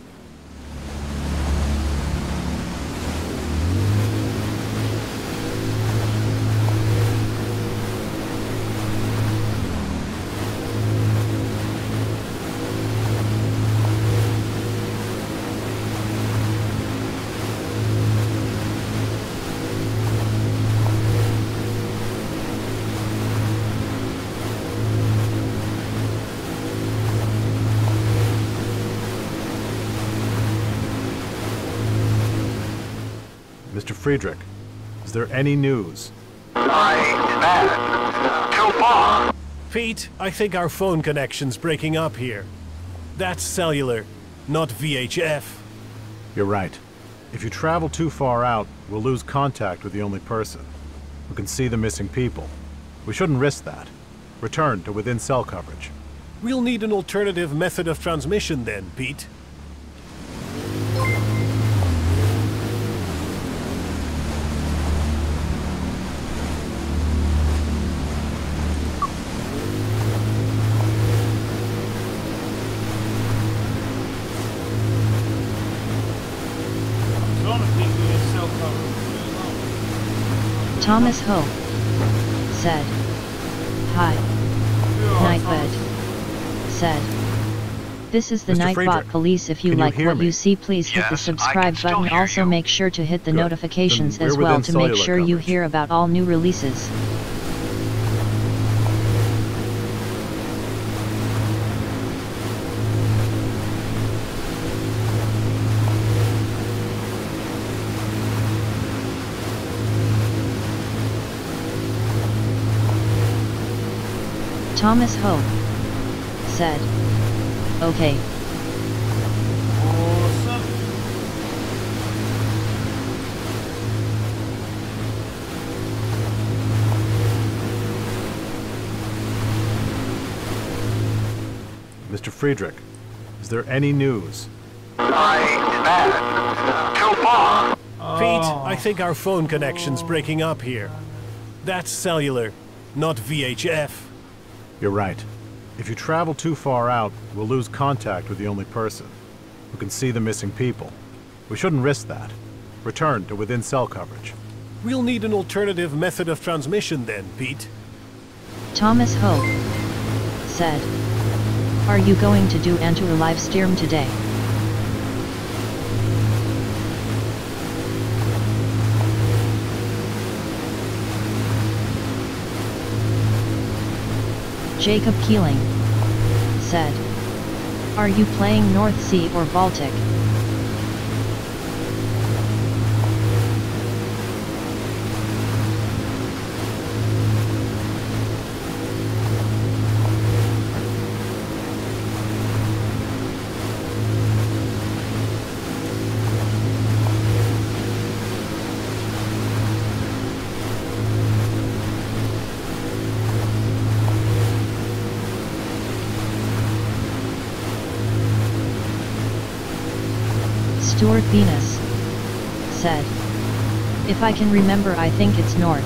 Friedrich, is there any news? Too far. Pete, I think our phone connection's breaking up here. That's cellular, not VHF. You're right. If you travel too far out, we'll lose contact with the only person who can see the missing people. We shouldn't risk that. Return to within cell coverage. We'll need an alternative method of transmission then, Pete. Thomas Hope said, "Hi." Nightbot said, "This is the Mr. Nightbot Friedrich, Police. If you can you like hear what me? you see, please hit the Yes, I subscribe can still button. hear Also you. make sure to hit the Good. notifications Then as we're well within to make cellular sure you coverage. hear about all new releases." Thomas Hope said, "Okay." Awesome. Mr. Friedrich, is there any news? Too far. Pete, I think our phone connection's breaking up here. That's cellular, not VHF. You're right. If you travel too far out, we'll lose contact with the only person who can see the missing people. We shouldn't risk that. Return to within cell coverage. We'll need an alternative method of transmission then, Pete. Thomas Hope said, "Are you going to do Enter a live stream today?" Jacob Keeling said, "Are you playing North Sea or Baltic?" Stuart Venus said, "If I can remember, I think it's north."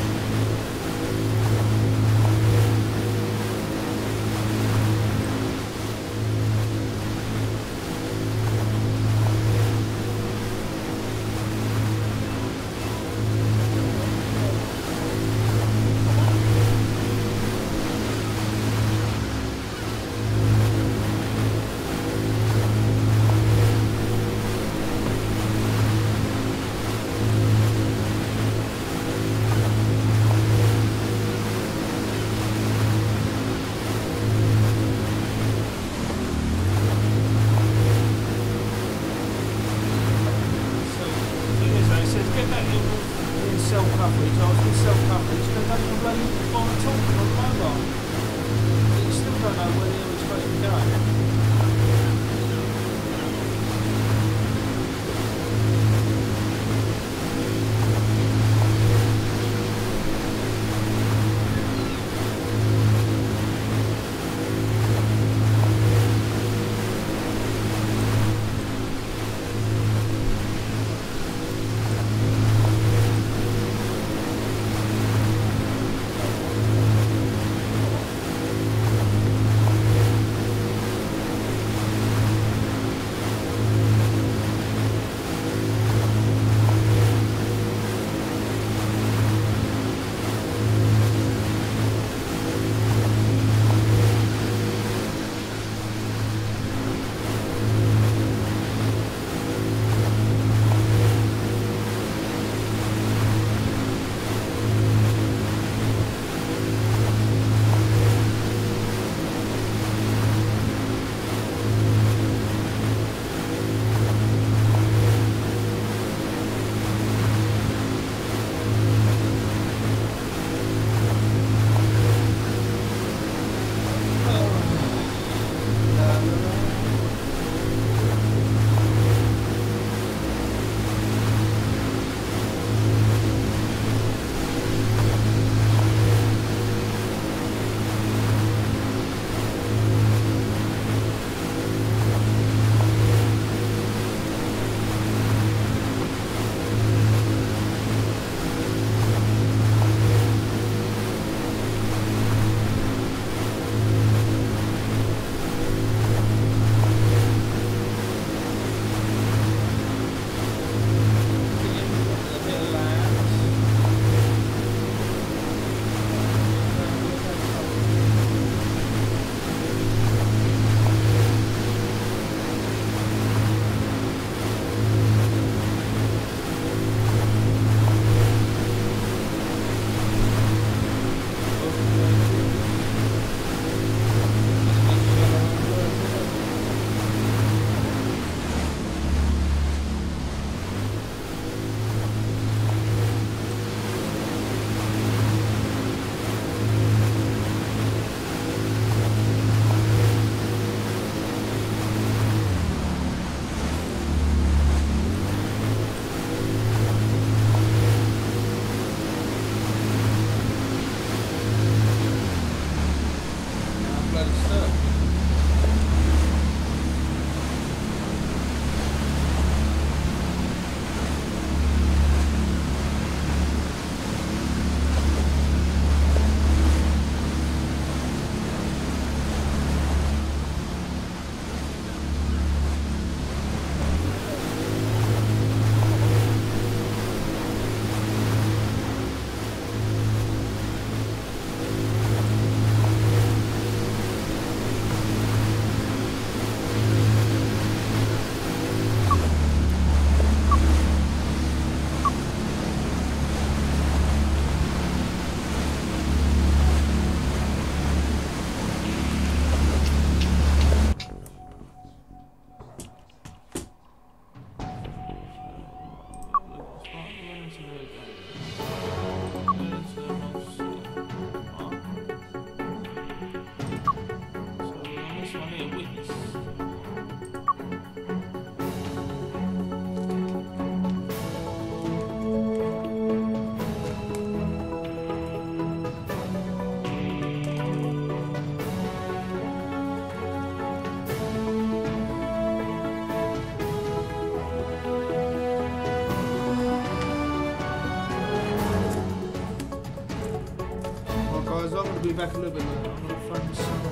Guys, I'm going to be back a little bit later. I'm going to phone this son